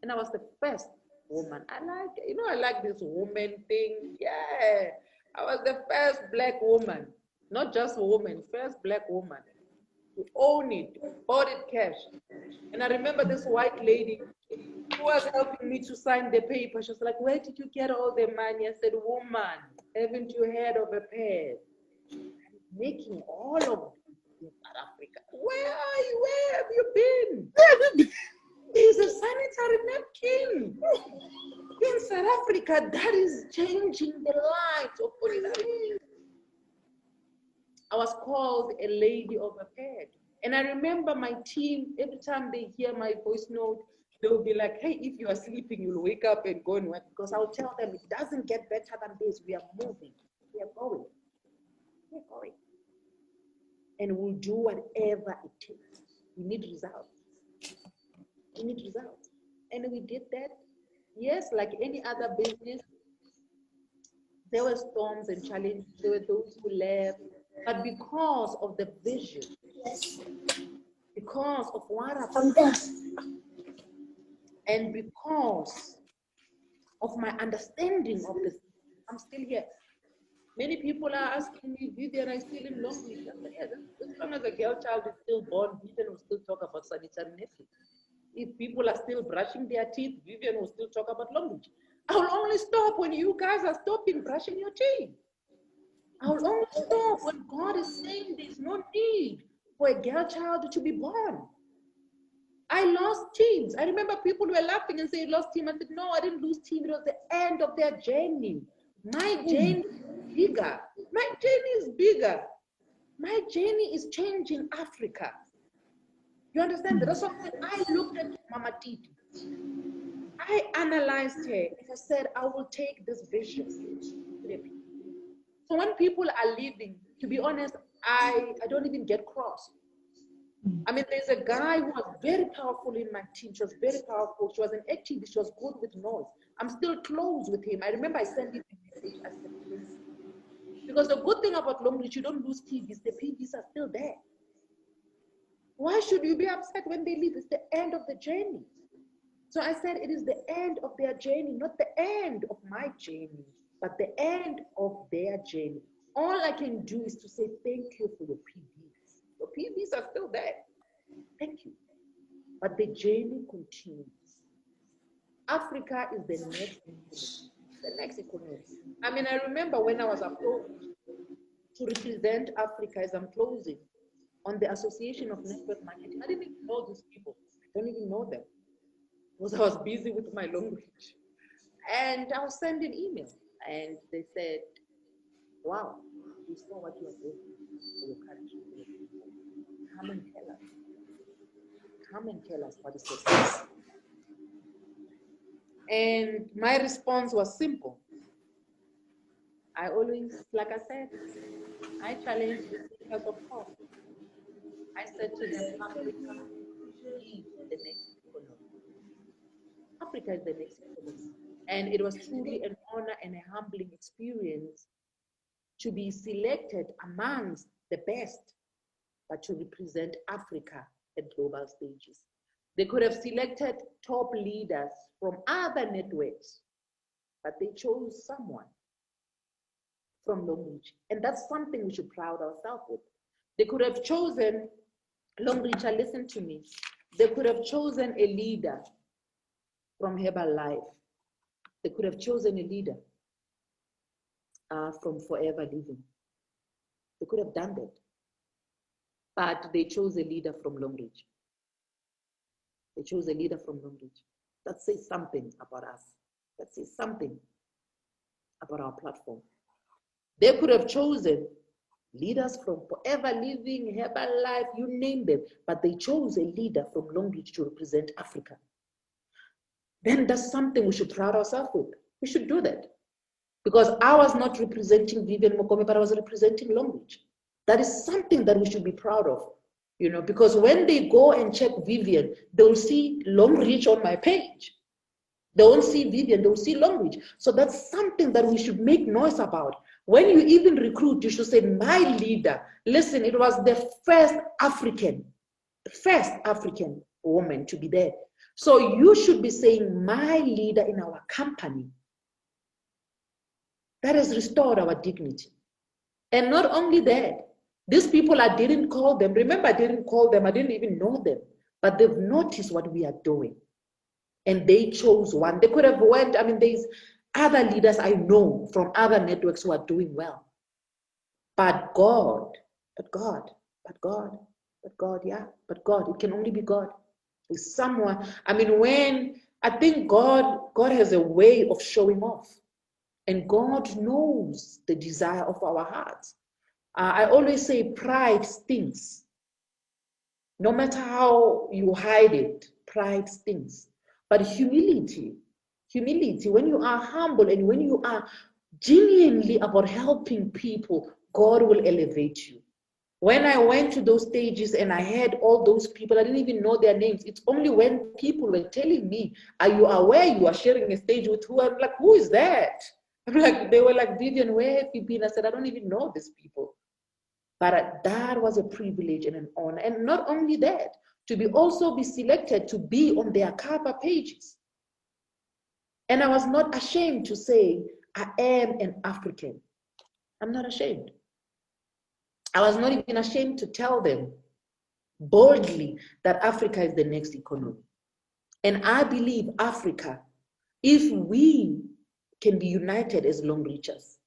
And I was the first woman. I like this woman thing. Yeah. I was the first Black woman, not just a woman, first Black woman to own it, bought it cash. And I remember this white lady who was helping me to sign the paper. She was like, where did you get all the money? I said, woman, haven't you heard of a pair? Making all of in South Africa. Where are you? Where have you been? There's a sanitary napkin in South Africa that is changing the lives of ordinary. I was called a lady of a pad. And I remember my team, every time they hear my voice note, they'll be like, hey, if you are sleeping, you'll wake up and go and work. Because I'll tell them it doesn't get better than this. We are moving. We are going. We are going. And we'll do whatever it takes. We need results. We need results. And we did that. Yes, like any other business, there were storms and challenges. There were those who left. But because of the vision, because of what I've done, and because of my understanding of this, I'm still here. Many people are asking me, Vivian, are you still in Longrich? I said, yeah, as long as a girl child is still born, Vivian will still talk about sanitary napkins. If people are still brushing their teeth, Vivian will still talk about Longrich. I will only stop when you guys are stopping brushing your teeth. I will only stop when God is saying there's no need for a girl child to be born. I lost teams. I remember people were laughing and saying, lost team. I said, no, I didn't lose team. It was the end of their journey. My journey is bigger. My journey is bigger. My journey is changing Africa. You understand? That's why when I looked at Mama Titi, I analyzed her and I said, I will take this vision to the people. So when people are leaving, to be honest, I don't even get cross. I mean, there's a guy who was very powerful in my team. She was very powerful. She was an activist. She was good with noise. I'm still close with him. I remember I sent him a message. I said, please. Because the good thing about Longrich, you don't lose TVs. The PVs are still there. Why should you be upset when they leave? It's the end of the journey. So I said, it is the end of their journey, not the end of my journey, but the end of their journey. All I can do is to say thank you for your PVs. Your PVs are still there. Thank you. But the journey continues. Africa is the next economy. The next economy. I mean, I remember when I was approached to represent Africa as I'm closing on the Association of Network Marketing. I didn't even know these people. I don't even know them. Because I was busy with my Longrich. And I was sending emails. And they said, wow, we saw what you are doing for your country. Come and tell us. Come and tell us what is success. And my response was simple. I always, like I said, I challenged the speakers of thought. I said to them, Africa is the next economy. Africa is the next economy. And it was truly an honor and a humbling experience to be selected amongst the best, but to represent Africa at global stages. They could have selected top leaders from other networks, but they chose someone from Longrich. And that's something we should proud ourselves with. They could have chosen, Longrich, listen to me. They could have chosen a leader from Herbalife, They could have chosen a leader from Forever Living. They could have done that. But they chose a leader from Longrich. They chose a leader from Longrich. That says something about us. That says something about our platform. They could have chosen leaders from Forever Living, Herbalife, you name them, but they chose a leader from Longrich to represent Africa. Then that's something we should pride ourselves with. We should do that. Because I was not representing Vivian Mokome, but I was representing Longrich. That is something that we should be proud of, you know, because when they go and check Vivian, they'll see Longrich on my page. They won't see Vivian, they'll see Longrich. So that's something that we should make noise about. When you even recruit, you should say, my leader. Listen, it was the first African woman to be there. So you should be saying, my leader in our company. That has restored our dignity. And not only that, these people, I didn't call them. Remember, I didn't call them. I didn't even know them. But they've noticed what we are doing. And they chose one. They could have went, I mean, there's other leaders I know from other networks who are doing well. But God, it can only be God. It's someone, I mean, I think God has a way of showing off. And God knows the desire of our hearts. I always say pride stinks. No matter how you hide it, pride stinks. But humility, when you are humble and when you are genuinely about helping people, God will elevate you. When I went to those stages and I had all those people, I didn't even know their names. It's only when people were telling me, are you aware you are sharing a stage with who? I'm like, who is that? I'm like, they were like, Vivian, where have you been? I said, I don't even know these people. But that was a privilege and an honor. And not only that, to also be selected to be on their cover pages. And I was not ashamed to say, I am an African. I'm not ashamed. I was not even ashamed to tell them boldly that Africa is the next economy. And I believe Africa, if we can be united as Longrichers,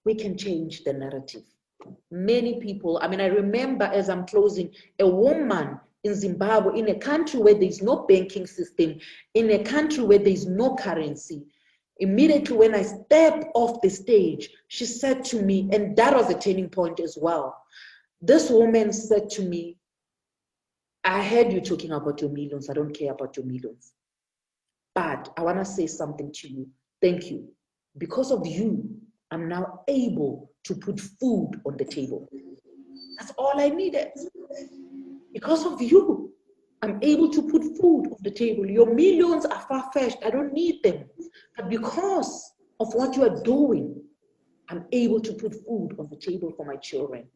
we can change the narrative. Many people, I mean, I remember as I'm closing, a woman in Zimbabwe, in a country where there's no banking system, in a country where there's no currency, immediately when I stepped off the stage, she said to me, and that was a turning point as well. This woman said to me, I heard you talking about your millions. I don't care about your millions. But I want to say something to you. Thank you. Because of you, I'm now able to put food on the table. That's all I needed. Because of you, I'm able to put food on the table. Your millions are far-fetched. I don't need them. But because of what you are doing, I'm able to put food on the table for my children.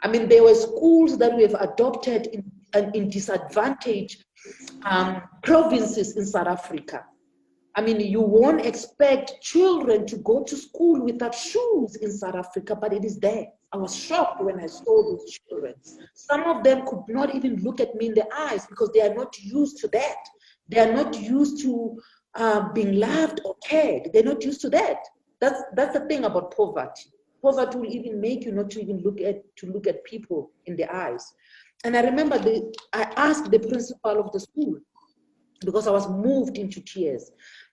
I mean, there were schools that we have adopted in disadvantaged provinces in South Africa. I mean, you won't expect children to go to school without shoes in South Africa, but it is there. I was shocked when I saw those children. Some of them could not even look at me in the eyes because they are not used to that. They are not used to being loved or cared. They're not used to that. That's the thing about poverty. Poverty will even make you not to even look at people in the eyes. And I remember I asked the principal of the school, because I was moved into tears,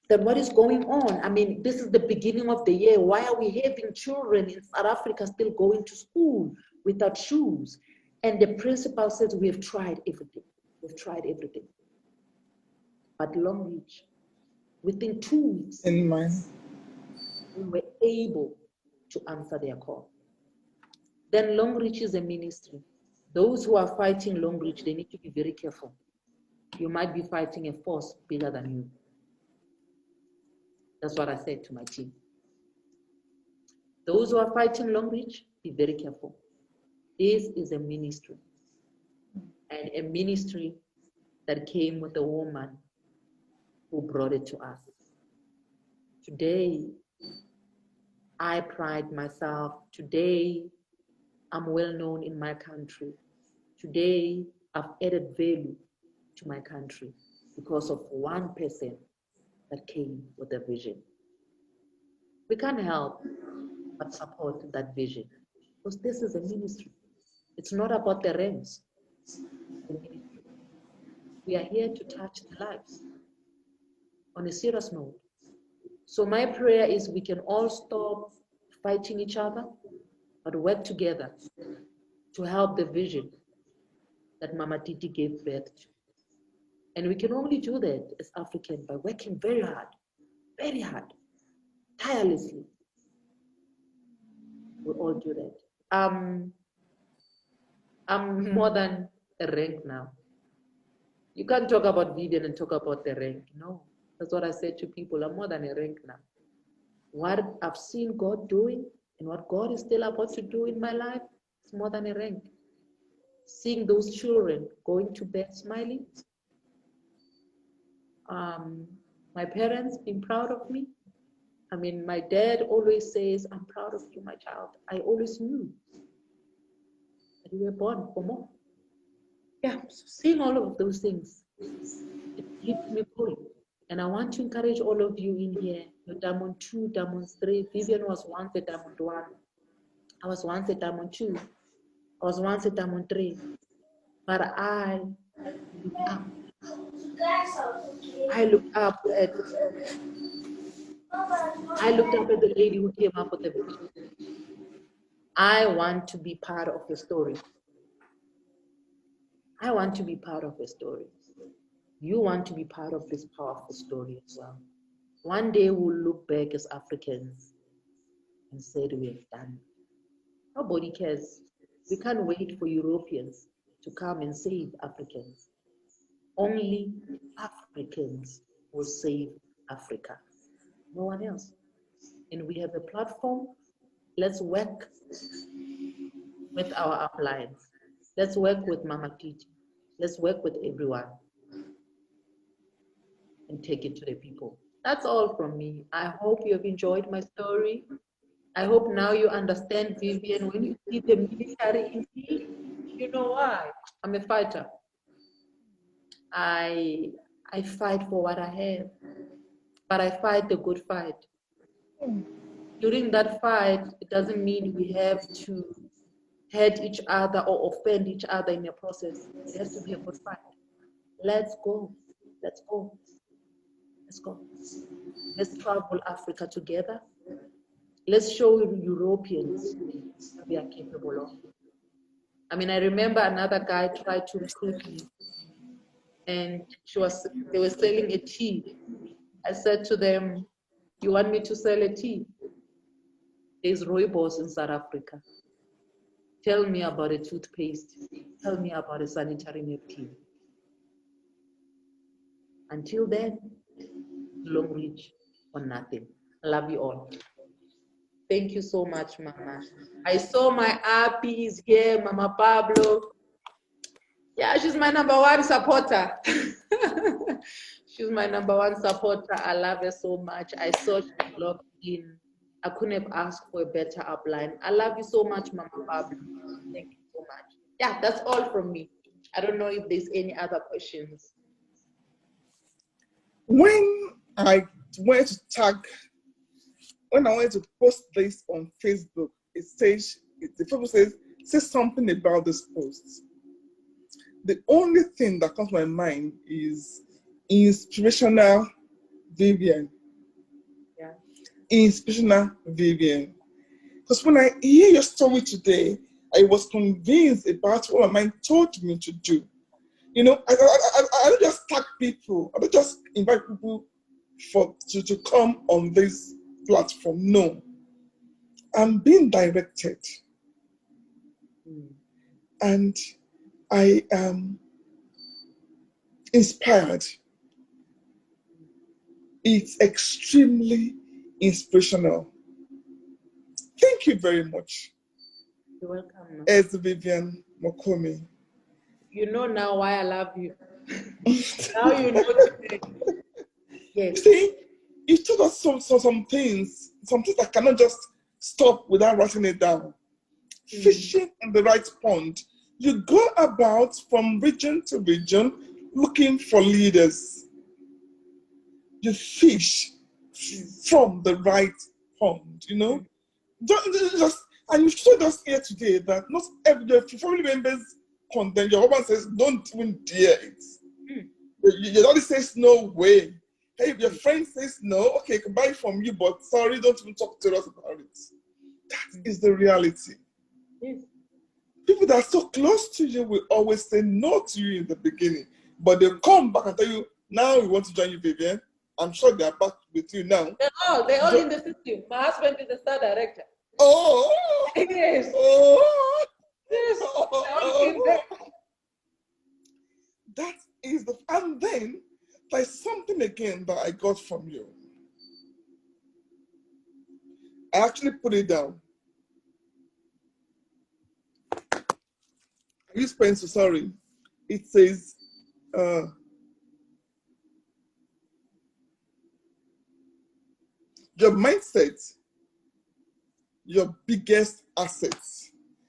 that what is going on? I mean, this is the beginning of the year. Why are we having children in South Africa still going to school without shoes? And the principal says, we have tried everything. We've tried everything. But Longrich, within 2 weeks, we were able to answer their call. Then Longrich is a ministry. Those who are fighting Longrich, they need to be very careful. You might be fighting a force bigger than you. That's what I said to my team. Those who are fighting Longrich, be very careful. This is a ministry, and a ministry that came with a woman who brought it to us. Today, I pride myself. Today, I'm well known in my country. Today, I've added value to my country because of one person that came with the vision. We can't help but support that vision because this is a ministry. It's not about the ranks. We are here to touch the lives on a serious note. So my prayer is we can all stop fighting each other, but work together to help the vision that Mama Titi gave birth to. And we can only do that as Africans by working very hard, tirelessly. We'll all do that. I'm more than a rank now. You can't talk about Vivian and talk about the rank. No, that's what I said to people. I'm more than a rank now. What I've seen God doing and what God is still about to do in my life is more than a rank. Seeing those children going to bed smiling, my parents being proud of me. I mean, my dad always says, I'm proud of you, my child. I always knew that you were born for more. Yeah, so seeing all of those things, it keeps me going. And I want to encourage all of you in here, your Diamond 2, Diamond 3. Vivian was once a Diamond 1. I was once a Diamond 2. I was once a Diamond 3. But I looked up at the lady who came up with the vision. I want to be part of the story. I want to be part of the story. You want to be part of this powerful story as well. One day we'll look back as Africans and say we have done it. Nobody cares. We can't wait for Europeans to come and save Africans. Only Africans will save Africa. No one else. And we have a platform. Let's work with our uplines. Let's work with Mama Titi. Let's work with everyone and take it to the people. That's all from me. I hope you have enjoyed my story. I hope now you understand, Vivian, when you see the military in me, you know why. I'm a fighter. I fight for what I have, but I fight the good fight. During that fight, it doesn't mean we have to hurt each other or offend each other in the process. It has to be a good fight. Let's go. Let's go. Let's go. Let's travel Africa together. Let's show Europeans that we are capable of. I mean, I remember another guy tried to recruit me, and they were selling a tea. I said to them, you want me to sell a tea? There's rooibos in South Africa. Tell me about a toothpaste. Tell me about a sanitary napkin. Until then, Longrich or nothing. I love you all. Thank you so much, Mama. I saw my Api is here, Mama Pablo. Yeah, she's my #1 supporter. She's my #1 supporter. I love her so much. I saw she logged in. I couldn't have asked for a better upline. I love you so much, Mama Pablo. Thank you so much. Yeah, that's all from me. I don't know if there's any other questions. When I wanted to post this on Facebook, it says, the people say something about this post. The only thing that comes to my mind is inspirational Vivian. Yeah. Inspirational Vivian. Because when I hear your story today, I was convinced about what my mind told me to do. You know, I don't just tag people. I don't just invite people to come on this platform. No. I'm being directed. And I am inspired. It's extremely inspirational. Thank you very much. You're welcome. As Vivian Mokomi. You know now why I love you. Now you know today. Yes. See, you told us some things that cannot just stop without writing it down. Fishing in the right pond. You go about from region to region looking for leaders. you fish from the right pond, you know? Don't just, and you showed us here today that not every your family members condemn, your husband says, don't even dare it. Your daddy says, no way. Hey, if your friend says, no, okay, I can buy it from you, but sorry, don't even talk to us about it. That is the reality. Yes. People that are so close to you will always say no to you in the beginning, but they'll come back and tell you, now we want to join you, Vivian. I'm sure they're back with you now. They're all in the system. My husband is the star director. Oh! Yes. Oh! Yes. Oh. That is the, and then there's something again that I got from you. I actually put it down. I use pencil, sorry. It says, your mindset, your biggest asset.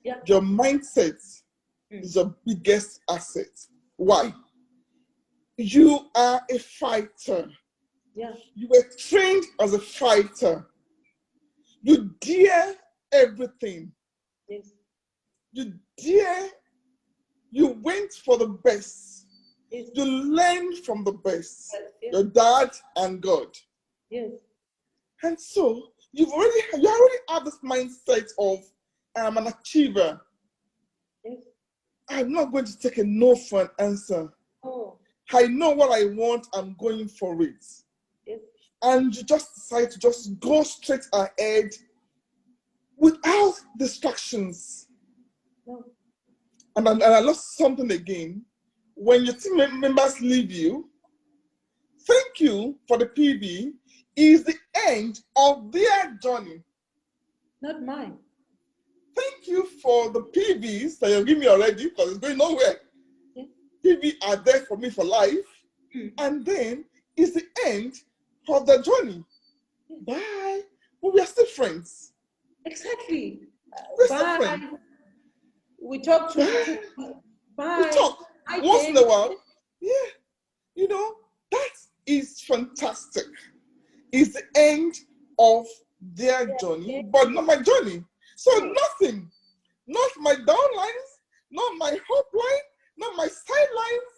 Yeah. Your mindset is your biggest asset. Why? You are a fighter. Yeah. You were trained as a fighter. You dare everything. Yes. You dare, you went for the best. Yes. You learned from the best. Yes. Your dad and God. Yes. And so you already have this mindset of I'm an achiever. Yes. I'm not going to take a no for an answer. Oh. I know what I want, I'm going for it. Yes. And you just decide to just go straight ahead without distractions. No. And I lost something again. When your team members leave you, thank you for the PB is the end of their journey. Not mine. Thank you for the PBs that you've given me already because it's going nowhere. Yeah. PB are there for me for life. And then it's the end of the journey. Bye. But we are still friends. Exactly. We're Bye. still friends. We talk to bye. We talk once in a while. Yeah. You know, that is fantastic. It's the end of their journey, but not my journey. So nothing, not my downlines, not my upline, not my sidelines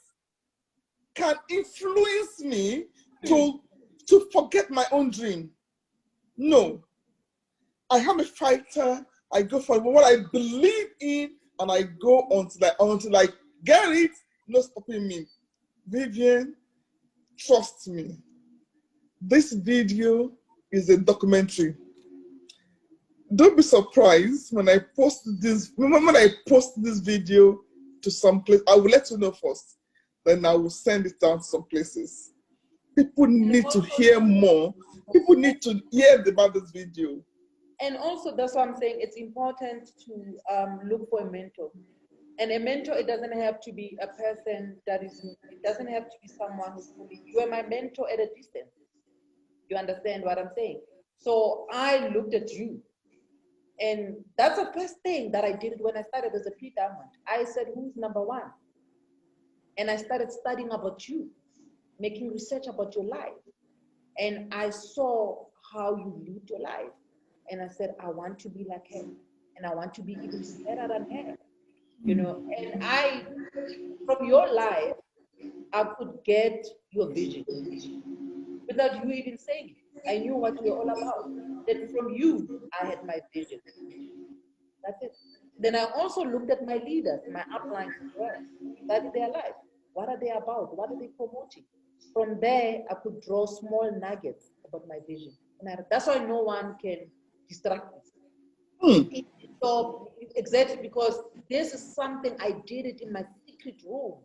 can influence me to forget my own dream. No. I am a fighter. I go for what I believe in, and I go until I get it. No stopping me. Vivian, trust me. This video is a documentary. Don't be surprised when I post this. When I post this video to some place, I will let you know first. Then I will send it down to some places. People need to hear more. People need to hear about this video. And also, that's what I'm saying. It's important to look for a mentor. And a mentor, it doesn't have to be a person that is, it doesn't have to be someone who's fully, you are my mentor at a distance. You understand what I'm saying? So I looked at you. And that's the first thing that I did when I started as a pre-diamond. I said, who's number one? And I started studying about you, making research about your life. And I saw how you lived your life. And I said, I want to be like her. And I want to be even better than her. You know, and from your life, I could get your vision without you even saying it. I knew what you were all about. Then from you, I had my vision. That's it. Then I also looked at my leaders, my uplines as well. Studied their life. What are they about? What are they promoting? From there, I could draw small nuggets about my vision. And that's why no one can distract me. So exactly, because this is something I did it in my secret room,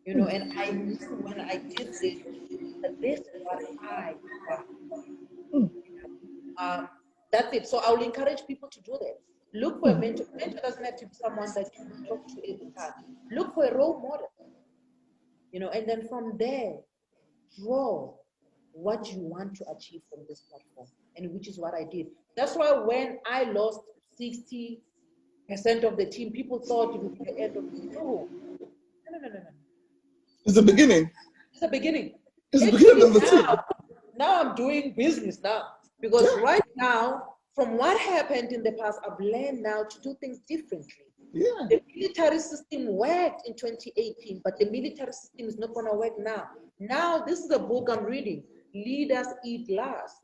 you know, and I knew when I did this that this is what I want. That's it. So I will encourage people to do that. Look for a mentor. Mentor doesn't have to be someone that you talk to every time. Look for a role model, you know, and then from there, draw what you want to achieve from this platform, and which is what I did. That's why when I lost 60% of the team, people thought it would be the end of the no. No. It's the beginning. It's the beginning. It's the beginning of the team. now I'm doing business now. Because right now, from what happened in the past, I've learned now to do things differently. Yeah. The military system worked in 2018, but the military system is not going to work now. Now, this is a book I'm reading, Leaders Eat Last.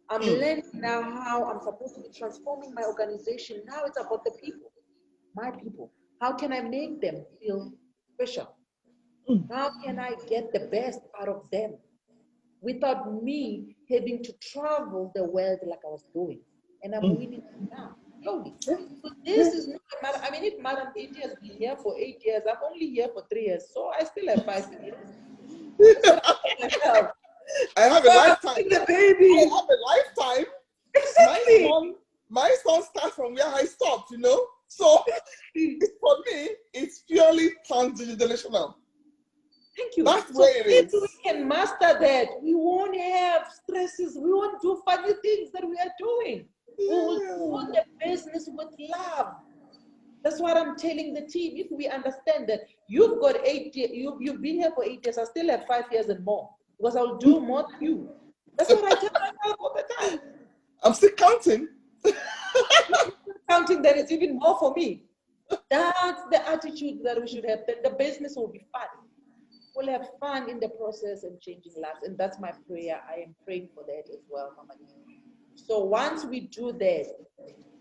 I'm learning now how I'm supposed to be transforming my organization. Now it's about the people, my people. How can I make them feel special? How can I get the best out of them without me having to travel the world like I was doing? And I'm winning now, slowly. So this is not a matter. I mean, if Madam Titi has been here for 8 years, I'm only here for 3 years, so I still have 5 years. I have a lifetime. The baby. I have a lifetime. Exactly. My son starts from where I stopped, you know? So for me, it's purely transgenerational. Thank you. That's so where it if is. we can master that, we won't have stresses. We won't do funny things that we are doing. We will do the business with love. That's what I'm telling the team. If we understand that you've got 8 years, you've been here for 8 years, I still have 5 years and more because I'll do more than you. That's what I tell myself all the time. I'm still counting. Counting, that is even more for me. That's the attitude that we should have. That the business will be fun. We'll have fun in the process and changing lives. And that's my prayer. I am praying for that as well, Mama. So once we do that,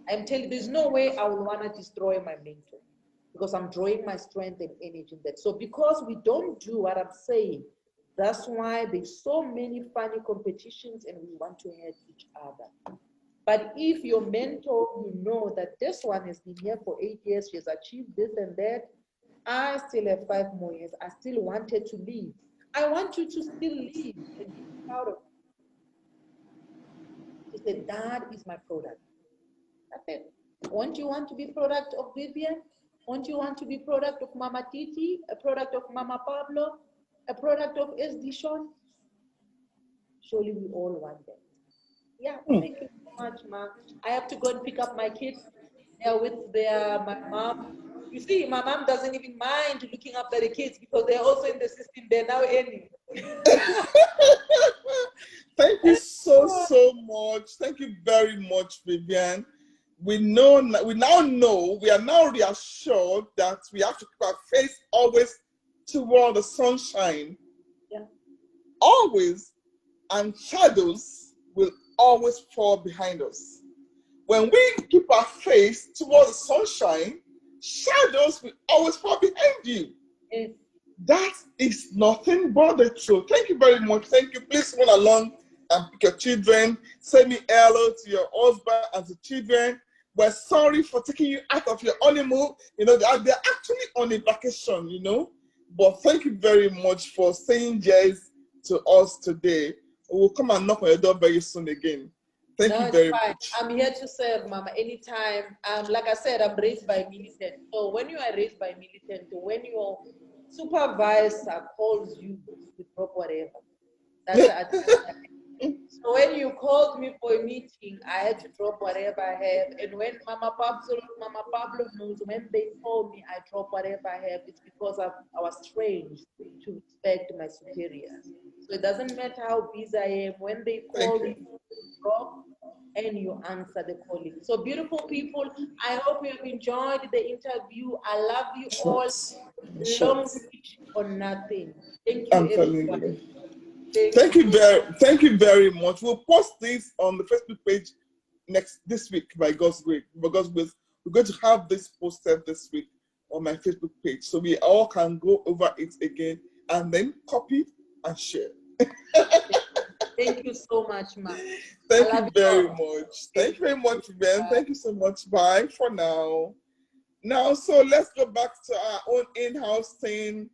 I'm telling you, there's no way I will want to destroy my mentor because I'm drawing my strength and energy in that. So because we don't do what I'm saying, that's why there's so many funny competitions and we want to hurt each other. But if your mentor, you know that this one has been here for 8 years, she has achieved this and that, I still have 5 more years. I still wanted to leave. I want you to still leave and be proud of it. She said, that is my product. That's it. Won't you want to be product of Vivian? Won't you want to be product of Mama Titi? A product of Mama Pablo? A product of SD Sean? Surely we all want that. Yeah, thank you so much, Ma. I have to go and pick up my kids. They're with my mom. You see, my mom doesn't even mind looking after the kids because they're also in the system. They're now earning. Thank you so much. Thank you very much, Vivian. We now know, we are now reassured that we have to keep our face always toward the sunshine. Yeah. Always, and shadows will always fall behind us. When we keep our face toward the sunshine, shadows will always fall behind you. Yes. That is nothing but the truth. Thank you very much. Thank you. Please run along and pick your children. Send me hello to your husband and the children. We're sorry for taking you out of your honeymoon. You know, they're actually on a vacation, you know. But thank you very much for saying yes to us today. We'll come and knock on your door very soon again. Thank you very much. I'm here to serve, Mama, anytime. Like I said, I'm raised by militant. So when you are raised by militant, when your supervisor calls you to drop whatever, that's so when you called me for a meeting, I had to drop whatever I have. And when Mama Pablo knows, when they call me, I drop whatever I have. It's because I was trained to respect my superiors. So it doesn't matter how busy I am. When they call me, drop and you answer the calling. So beautiful people, I hope you have enjoyed the interview. I love you all. Longrich or nothing. Thank you, everyone. Thank you very much. We'll post this on the Facebook page this week by God's grace. Because we're going to have this posted this week on my Facebook page, so we all can go over it again and then copy and share. Thank you so much, Ma. Thank you very much. Thank you very much, Ben. Thank you so much. Bye for now. Now, so let's go back to our own in-house thing.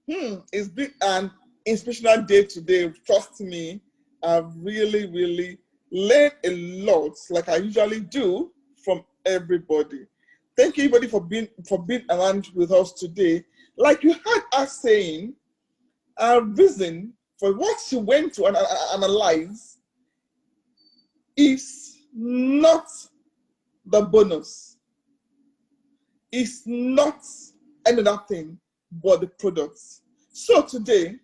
It's been an inspirational day today. Trust me, I've really learned a lot, like I usually do, from everybody. Thank you, everybody, for being around with us today. Like you heard us saying, our reason for what she went to analyze is not the bonus. It's not another thing but the products. So today,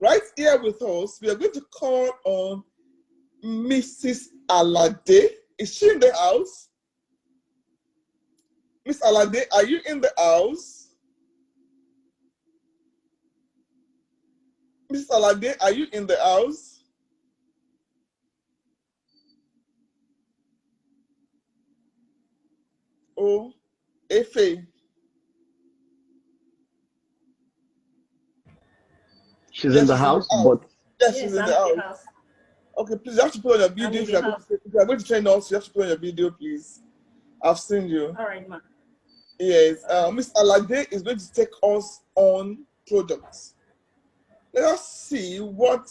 right here with us, we are going to call on Mrs. Alade. Is she in the house? Miss Alade, are you in the house? Miss Alade, are you in the house? Oh, Efe. She's in Yes, the she's in the house, house. but Yes, Yes, she's in I'm the in the house. house. Okay, please, you have to put on your I'm video. in If the you are house. going to train us, you have to put on your video, please. I've seen you. All right, ma. Yes, All right. Miss Alade is going to take us on products. Let us see what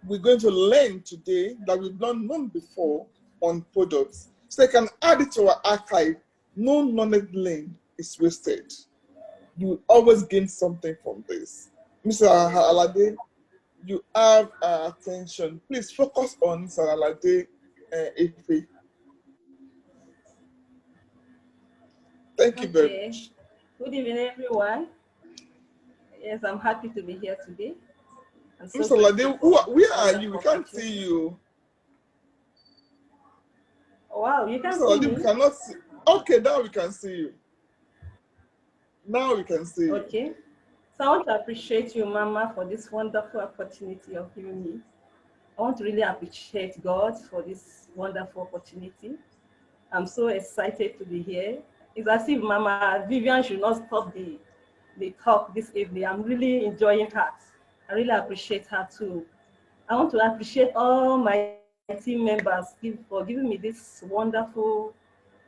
we're going to learn today that we've not known before on products. So you can add it to our archive. No knowledge learned is wasted. You will always gain something from this. Mr. Alade, you have our attention. Please focus on Mr. Alade Efe. Thank you very Okay. much. Good evening, everyone. Yes, I'm happy to be here today. I'm so Mr. grateful Alade, for where are you? wonderful We can't see opportunity. you. Wow, you can Mr. see Alade, we me? cannot see. Okay, now we can see you. Now we can see you. Okay. So I want to appreciate you, Mama, for this wonderful opportunity of giving me. I want to really appreciate God for this wonderful opportunity. I'm so excited to be here. It's as if Mama Vivian should not stop the talk this evening. I'm really enjoying her. I really appreciate her too. I want to appreciate all my team members for giving me this wonderful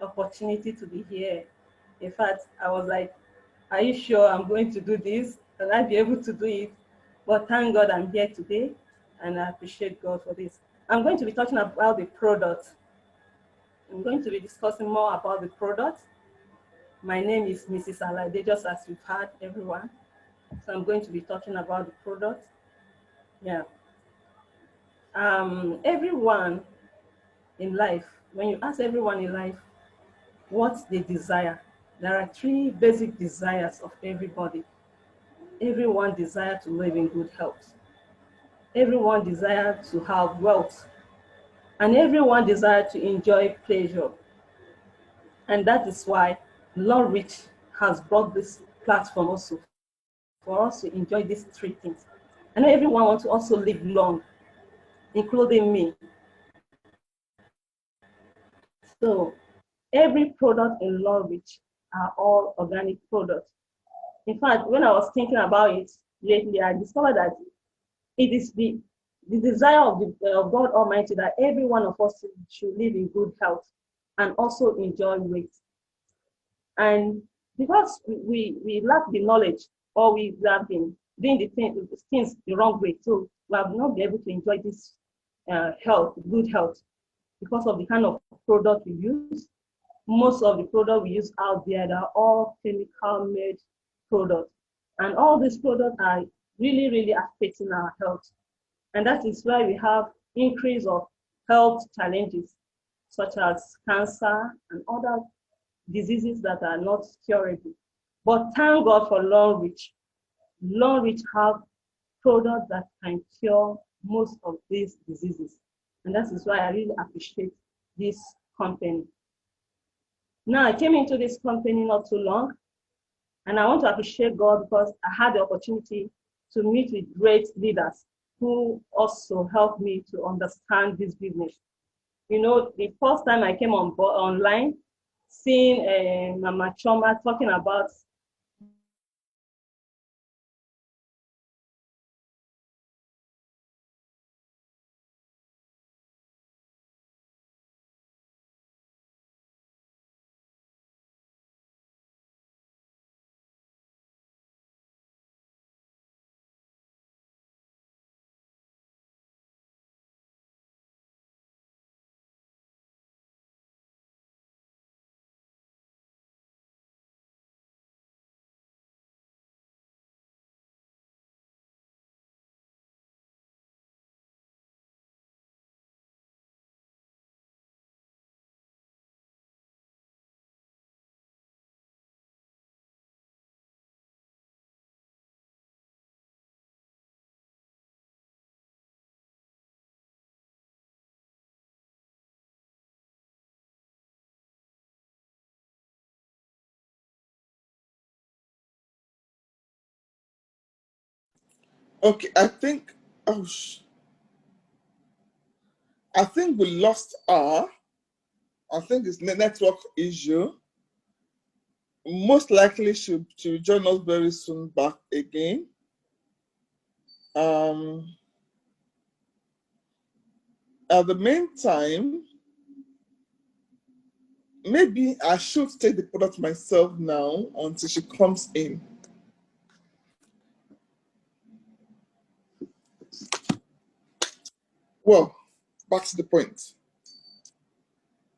opportunity to be here. In fact, I was like, are you sure I'm going to do this? Can I be able to do it? But thank God I'm here today, and I appreciate God for this. I'm going to be talking about the product. I'm going to be discussing more about the product. My name is Mrs. Alade, just as you've heard, everyone. So I'm going to be talking about the product. Yeah. Everyone in life, when you ask everyone in life what they desire, there are three basic desires of everybody. Everyone desires to live in good health. Everyone desires to have wealth. And everyone desires to enjoy pleasure. And that is why Longrich has brought this platform also for us to enjoy these three things. I know everyone wants to also live long, including me. So every product in Longrich are all organic products. In fact, when I was thinking about it lately, I discovered that it is the desire of, God Almighty that every one of us should live in good health and also enjoy weight. And because we lack the knowledge, or we have been doing the things the wrong way, so we have not been able to enjoy this good health, because of the kind of product we use. Most of the products we use out there, they are all chemical made products. And all these products are really, really affecting our health. And that is why we have increase of health challenges, such as cancer and other diseases that are not curable. But thank God for Longrich. Longrich have products that can cure most of these diseases. And that is why I really appreciate this company. Now, I came into this company not too long, and I want to appreciate God because I had the opportunity to meet with great leaders who also helped me to understand this business. You know, the first time I came on board online, seeing Mama Choma talking about Okay, I think we lost her. I think it's network issue. Most likely she'll join us very soon back again. At the meantime, maybe I should take the product myself now until she comes in. Well, back to the point.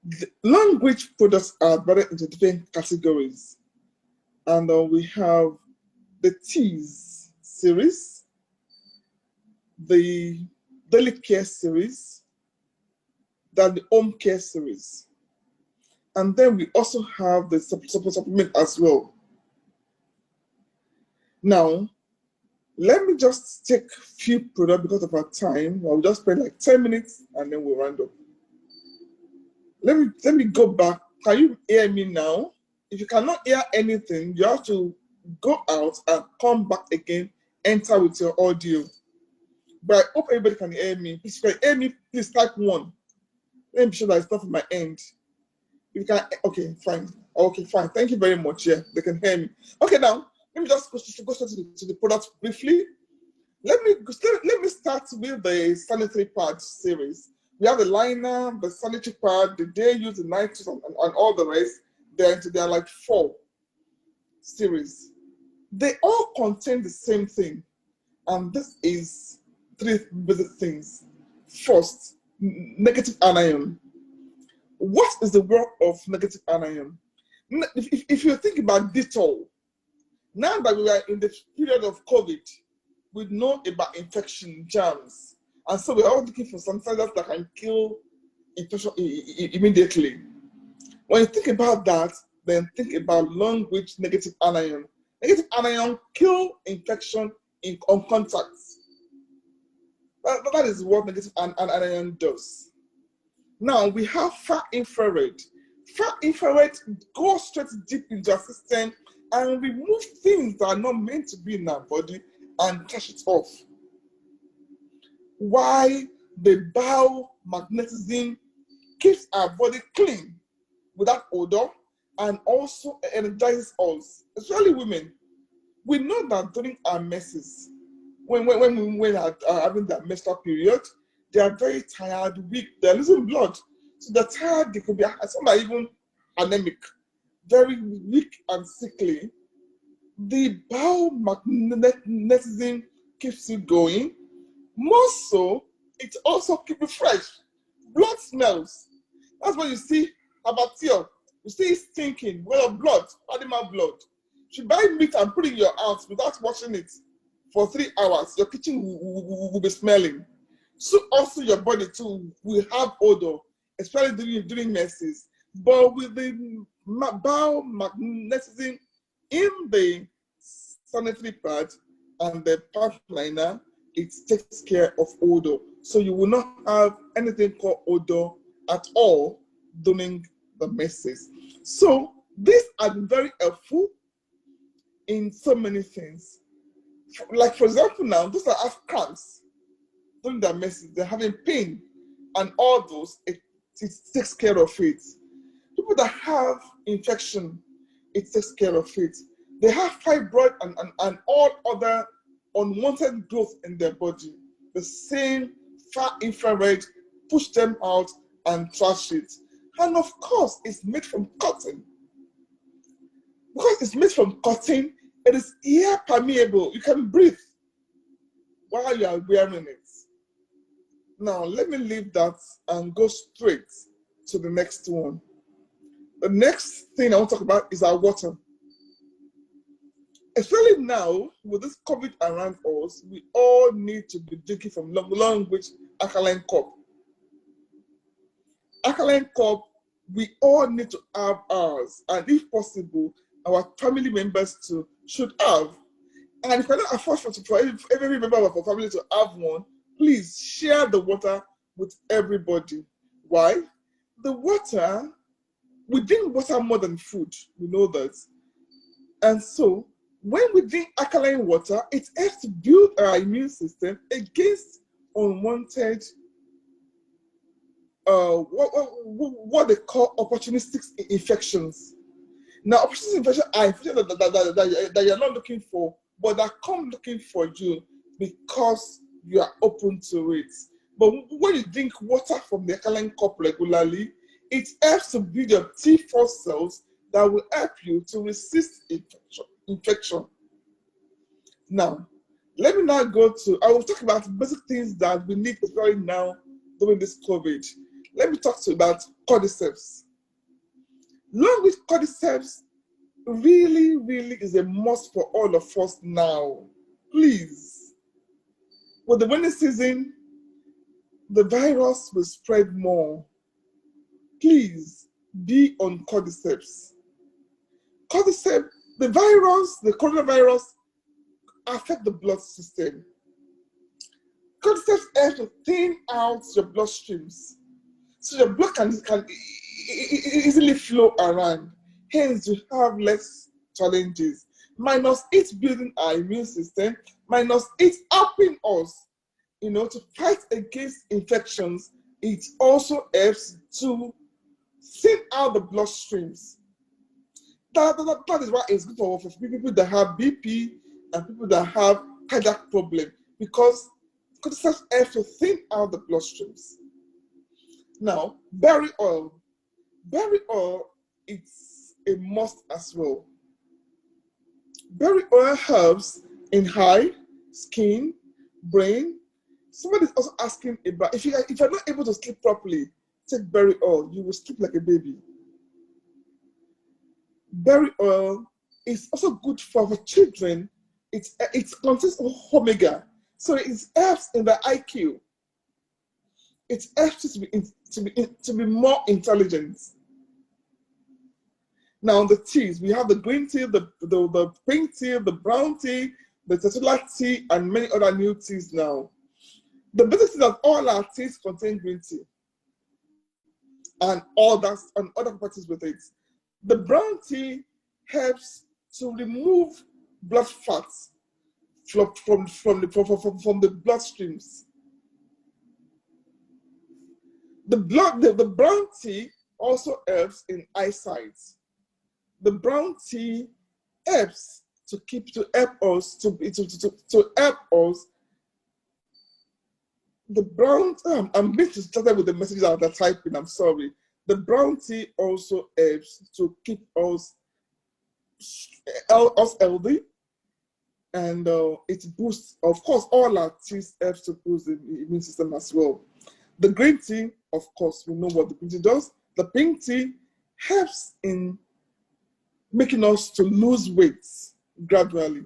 The Longrich products are divided into different categories. And we have the Teas series, the Daily Care series, then the Home Care series. And then we also have the supplement as well. Now, let me just take a few products because of our time. I'll just spend like 10 minutes and then we'll round up. Let me go back. Can you hear me now? If you cannot hear anything, you have to go out and come back again, enter with your audio. But I hope everybody can hear me. If you can hear me, please type 1. Let me be sure that it's not from my end. If you can, okay, fine. Okay, fine. Thank you very much. Yeah, they can hear me. Okay, now let me just go straight to the product briefly. Let me start with the sanitary pad series. We have the liner, the sanitary pad, the day use, the night use, and all the rest. They're like 4 series. They all contain the same thing, and this is 3 basic things. First, negative anion. What is the work of negative anion? If you think about Dettol, now that we are in the period of COVID, we know about infection germs, and so we're all looking for sanitizers that can kill infection immediately. When you think about that, then think about Longrich negative anion. Negative anion kill infection on contact. That is what negative anion does. Now we have far infrared. Far infrared goes straight deep into our system and remove things that are not meant to be in our body and touch it off. Why the biomagnetism keeps our body clean without odor and also energizes us, especially women. We know that during our menses, when women are having their menstrual period, they are very tired, weak, they're losing blood. So they're tired, they could be, some are even anemic, very weak and sickly. The biomagnetism keeps you going. More so, it also keeps you fresh. Blood smells. That's what you see about you. You see it stinking, well, blood, animal blood. If you buy meat and put it in your house without washing it for 3 hours, your kitchen will be smelling. So also your body too will have odor, especially during menses. But with the biomagnetism in the sanitary pad and the pad liner, it takes care of odor. So you will not have anything called odor at all during the menses. So these are very helpful in so many things. Like for example now, those that have cramps during their menses, they're having pain and all those, it takes care of it. People that have infection, it takes care of it. They have fibroid and all other unwanted growth in their body. The same far infrared push them out and trash it. And of course, it's made from cotton. Because it's made from cotton, it is air permeable. You can breathe while you are wearing it. Now, let me leave that and go straight to the next one. The next thing I want to talk about is our water. Especially now, with this COVID around us, we all need to be drinking from Longrich alkaline cup. Alkaline cup, we all need to have ours, and if possible, our family members too should have. And if you're not afford for every member of our family to have one, please share the water with everybody. Why? The water, we drink water more than food, we know that. And so When we drink alkaline water, it helps to build our immune system against unwanted, what they call opportunistic infections. Now, opportunistic infections are infections that you're not looking for, but that come looking for you because you are open to it. But when you drink water from the alkaline cup regularly, it helps to build your T4 cells that will help you to resist infection. Now, let me now I will talk about basic things that we need especially now during this COVID. Let me talk to you about cordyceps. Longrich cordyceps really, really is a must for all of us now. Please, with the winter season, the virus will spread more. Please be on cordyceps. Cordyceps, the coronavirus, affect the blood system. Cordyceps helps to thin out your bloodstreams, so your blood can easily flow around. Hence, you have less challenges. Minus it building our immune system, minus it helping us, to fight against infections. It also helps to thin out the bloodstreams. That is why it's good for people that have BP and people that have cardiac problem, because cordyceps helps to thin out the bloodstreams. Now, berry oil. Berry oil, it's a must as well. Berry oil helps in eye, skin, brain. Somebody is also asking about, if you're not able to sleep properly, take berry oil. You will sleep like a baby. Berry oil is also good for children. It contains omega, so it helps in the IQ. It helps you to be more intelligent. Now the teas, we have the green tea, the pink tea, the brown tea, the titular tea, and many other new teas now. The basic thing is that all our teas contain green tea and other properties with it. The brown tea helps to remove blood fats from the bloodstreams. The brown tea also helps in eyesight. The brown tea helps to help us. The brown, I'm going to start with the messages that are typing, I'm sorry. The brown tea also helps to keep us healthy, and it boosts, of course, all our teas helps to boost the immune system as well. The green tea, of course, we know what the green tea does. The pink tea helps in making us to lose weight gradually.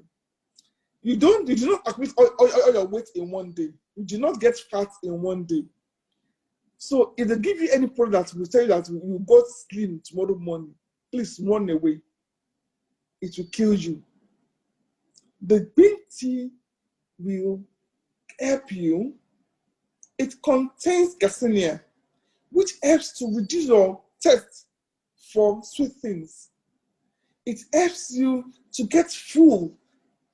You do not accumulate all your weight in one day. You do not get fat in one day. So if they give you any product that will tell you that you got slim tomorrow morning, please run away. It will kill you. The green tea will help you. It contains garcinia, which helps to reduce your taste for sweet things. It helps you to get full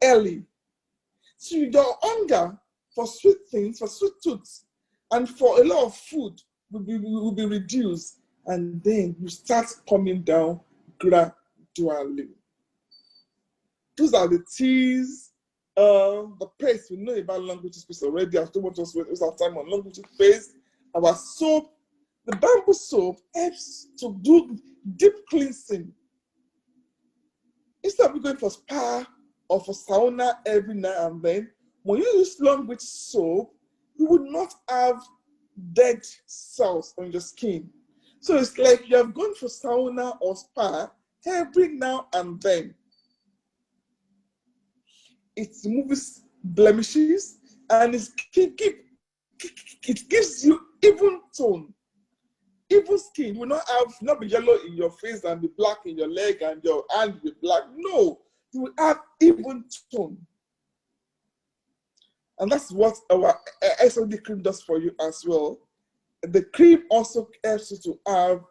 early. So your hunger for sweet things, for sweet tooths, and for a lot of food will be reduced, and then you start coming down gradually. Those are the teas, the paste. We know about Longrich paste already. I don't want us to waste our time on Longrich paste. Our soap, the bamboo soap helps to do deep cleansing. Instead of going for spa or for sauna every now and then, when you use Longrich soap, you would not have dead cells on your skin. So it's like you have gone for sauna or spa every now and then. It removes blemishes, and it gives you even tone. Even skin. You will not be yellow in your face and be black in your leg and your hand be black. No, you will have even tone. And that's what our SOD cream does for you as well. The cream also helps you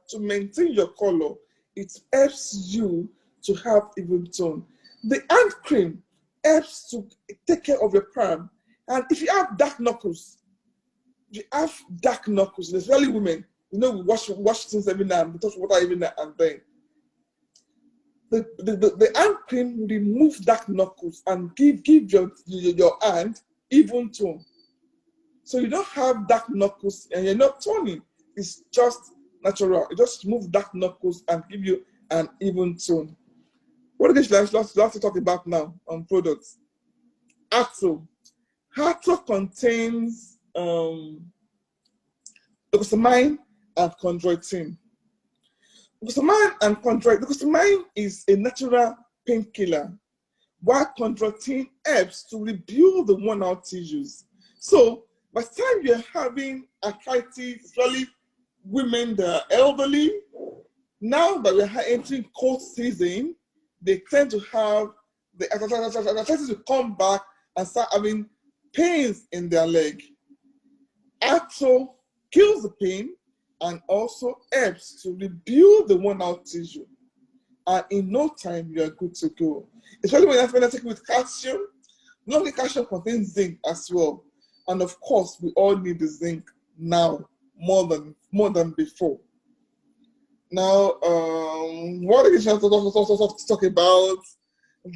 to maintain your color. It helps you to have even tone. The hand cream helps to take care of your palm. And if you have dark knuckles, especially women, we wash things every now and we touch water every now and then. The hand cream removes dark knuckles and give your hand even tone. So you don't have dark knuckles and you're not toning. It's just natural. It just remove dark knuckles and give you an even tone. What again should I have to talk about now on products? Acto. Acto contains glucosamine and chondroitin. Glucosamine is a natural painkiller, while chondroitin helps to rebuild the worn-out tissues. So by the time you're having arthritis, especially women that are elderly, now that we're entering cold season, they tend to have the arthritis to come back and start having pains in their leg. Acto kills the pain and also helps to rebuild the worn-out tissue. And in no time, you are good to go. Especially when you're taking with calcium. Not only calcium contains zinc as well. And of course, we all need the zinc now more than before. Now, what is to talk about?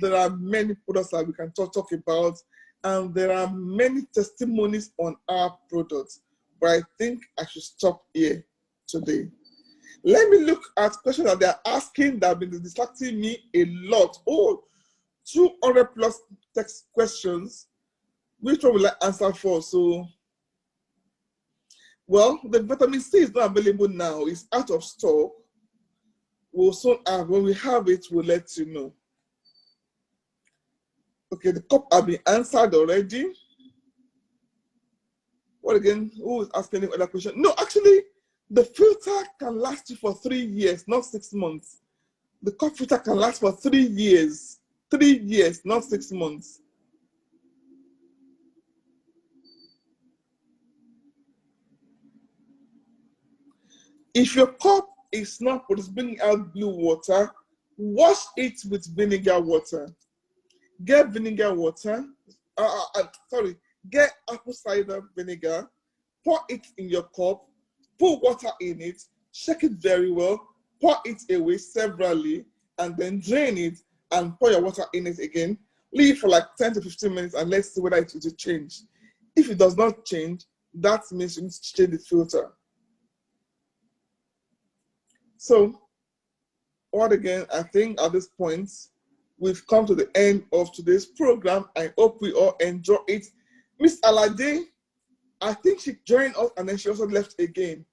There are many products that we can talk about, and there are many testimonies on our products. But I think I should stop here today. Let me look at questions that they are asking that have been distracting me a lot. 200 plus text questions. Which one will I answer for? So, well, the vitamin C is not available now. It's out of stock. We'll soon have. When we have it, we'll let you know. Okay, the cup have been answered already. What again? Who is asking any other question? No, actually, the filter can last you for 3 years, not 6 months. The cup filter can last for 3 years. 3 years, not 6 months. If your cup is not bringing out blue water, wash it with vinegar water. Get vinegar water. Get apple cider vinegar. Pour it in your cup. Put water in it. Shake it very well. Pour it away severally, and then drain it and pour your water in it again. Leave for like 10 to 15 minutes and let's see whether it will change. If it does not change, that means you need to change the filter. So, what again, I think at this point, we've come to the end of today's program. I hope we all enjoy it. Miss Alade, I think she joined us and then she also left again.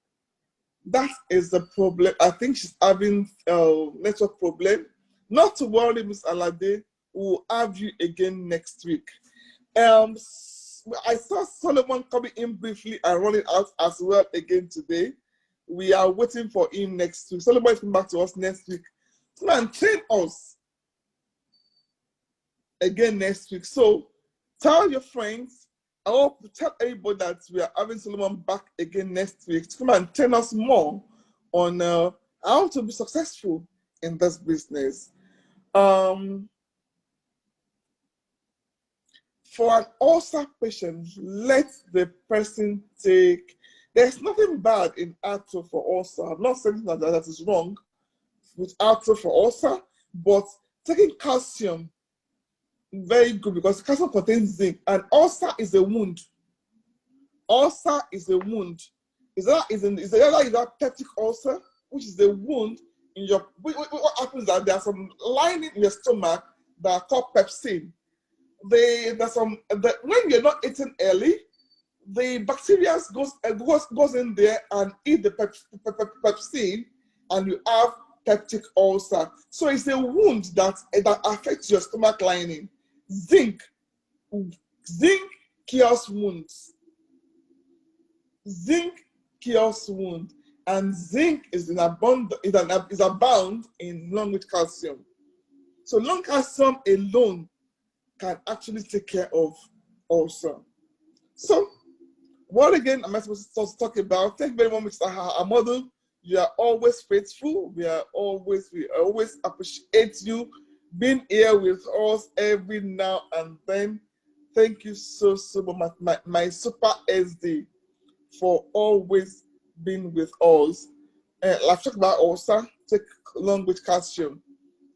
That is the problem. I think she's having a network problem. Not to worry, Miss Alade. We'll have you again next week. I saw Solomon coming in briefly and running out as well again today. We are waiting for him next week. Solomon is coming back to us next week. Come and train us again next week. So tell your friends. I hope to tell everybody that we are having Solomon back again next week to come and train us more on how to be successful in this business. For an ulcer patient, let the person take. There's nothing bad in Acto for ulcer. I'm not saying that is wrong with Acto for ulcer, but taking calcium, very good, because calcium contains zinc, and ulcer is a wound. Ulcer is a wound. Is that peptic ulcer, which is a wound in your. What happens is that there are some lining in your stomach that are called pepsin. When you're not eating early, the bacteria goes in there and eat the pepsin, and you have peptic ulcer. So it's a wound that affects your stomach lining. Zinc cures wounds. Zinc cures wound, and zinc is abound in Longrich calcium. So long calcium alone can actually take care of ulcer. So, what again am I supposed to talk about? Thank you very much, Mr. Amadu. You are always faithful. We always appreciate you. being here with us every now and then. Thank you so much, my super SD, for always being with us. Like talk about also take Longrich calcium.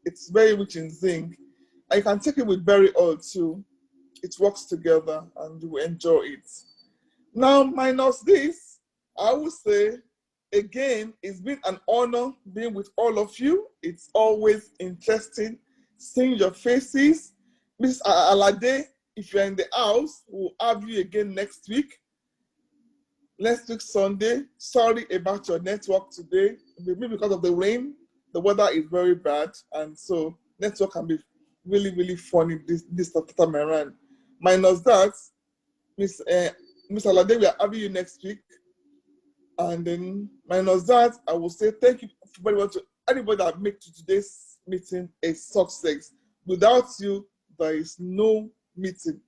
It's very rich in zinc. And you can take it with berry oil too. It works together and you will enjoy it. Now, minus this, I would say, again, it's been an honor being with all of you. It's always interesting seeing your faces. Mrs. Alade, if you're in the house, we'll have you again next week. Next week, Sunday. Sorry about your network today. Maybe because of the rain, the weather is very bad. And so network can be really, really funny this time around. Minus that, Miss Alade, we are having you next week. And then minus that, I will say thank you very much to anybody that made today's meeting a success. Without you, there is no meeting.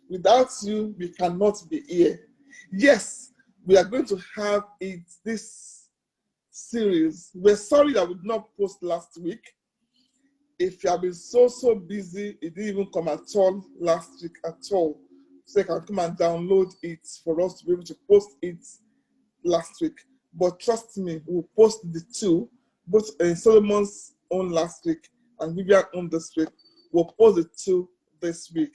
Without you, we cannot be here. Yes, we are going to have this series. We're sorry that we did not post last week. If you have been so busy, it didn't even come at all last week at all. So you can come and download it for us to be able to post it last week. But trust me, we'll post the two, both Solomon's own last week and Vivian's own this week. We'll post the two this week.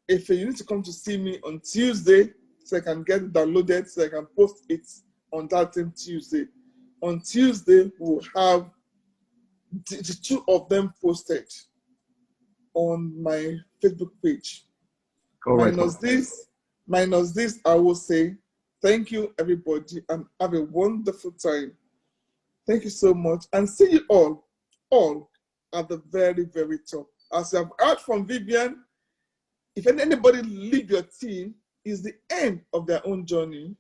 If you need to come to see me on Tuesday, so I can get it downloaded, so I can post it on that same Tuesday. On Tuesday, we'll have the two of them posted on my Facebook page. Minus this, I will say thank you, everybody, and have a wonderful time. Thank you so much, and see you all at the very, very top. As you have heard from Vivian, if anybody leave your team, is the end of their own journey.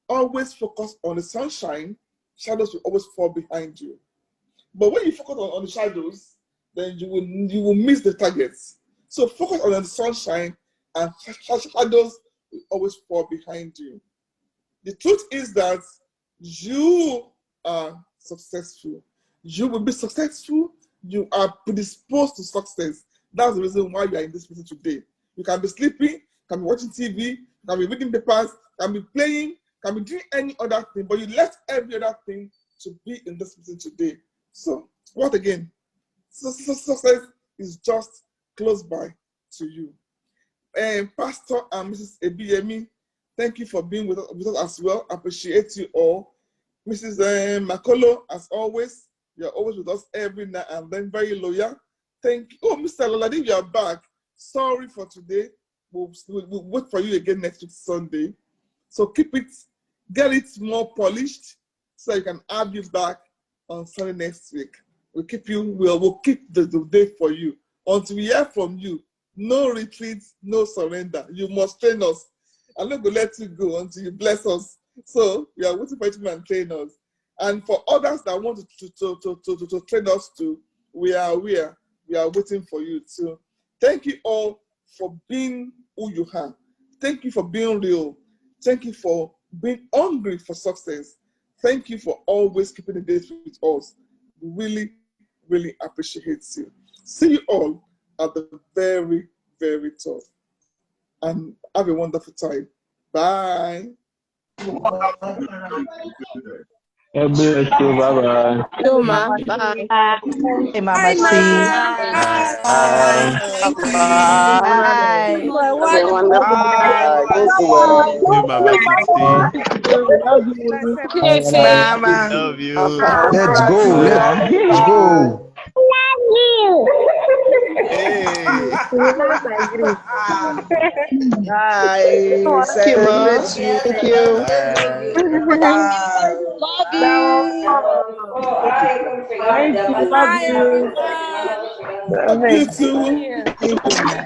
Always focus on the sunshine. Shadows will always fall behind you. But when you focus on the shadows, then you will miss the targets. So focus on the sunshine, and shadows will always fall behind you. The truth is that you are successful. You will be successful. You are predisposed to success. That's the reason why you are in this meeting today. You can be sleeping, can be watching TV, can be reading papers, can be playing, can be doing any other thing, but you left every other thing to be in this meeting today. So, what again? Success is just close by to you. Pastor and Mrs. Ebiyemi, thank you for being with us as well. Appreciate you all. Mrs. Makolo, as always, you're always with us every night and then very loyal. Thank you. Oh, Mr. Loladi, you are back. Sorry for today. We'll wait for you again next week, Sunday. So keep it, get it more polished so you can have you back on Sunday next week. We'll keep the day for you. Until we hear from you, no retreat, no surrender. You must train us. I'm not going to let you go until you bless us. So we are waiting for you to come and train us. And for others that want to train us too, we are waiting for you too. Thank you all for being who you are. Thank you for being real. Thank you for being hungry for success. Thank you for always keeping the dates with us. We really, really appreciate you. See you all at the very, very top. And have a wonderful time. Bye. God bless you. Bye-bye. You, ma. Bye. Hey, Mama T. Bye. Bye. Have a wonderful Bye. Thank you, Hey, Mama Titi. Kiss Mama. Love you. Let's go. Let's go. Hey. Bye. Celebrate you. Thank you. Bye. Love you. Thank you. Love Bye, you. everyone. You too. Thank you, man.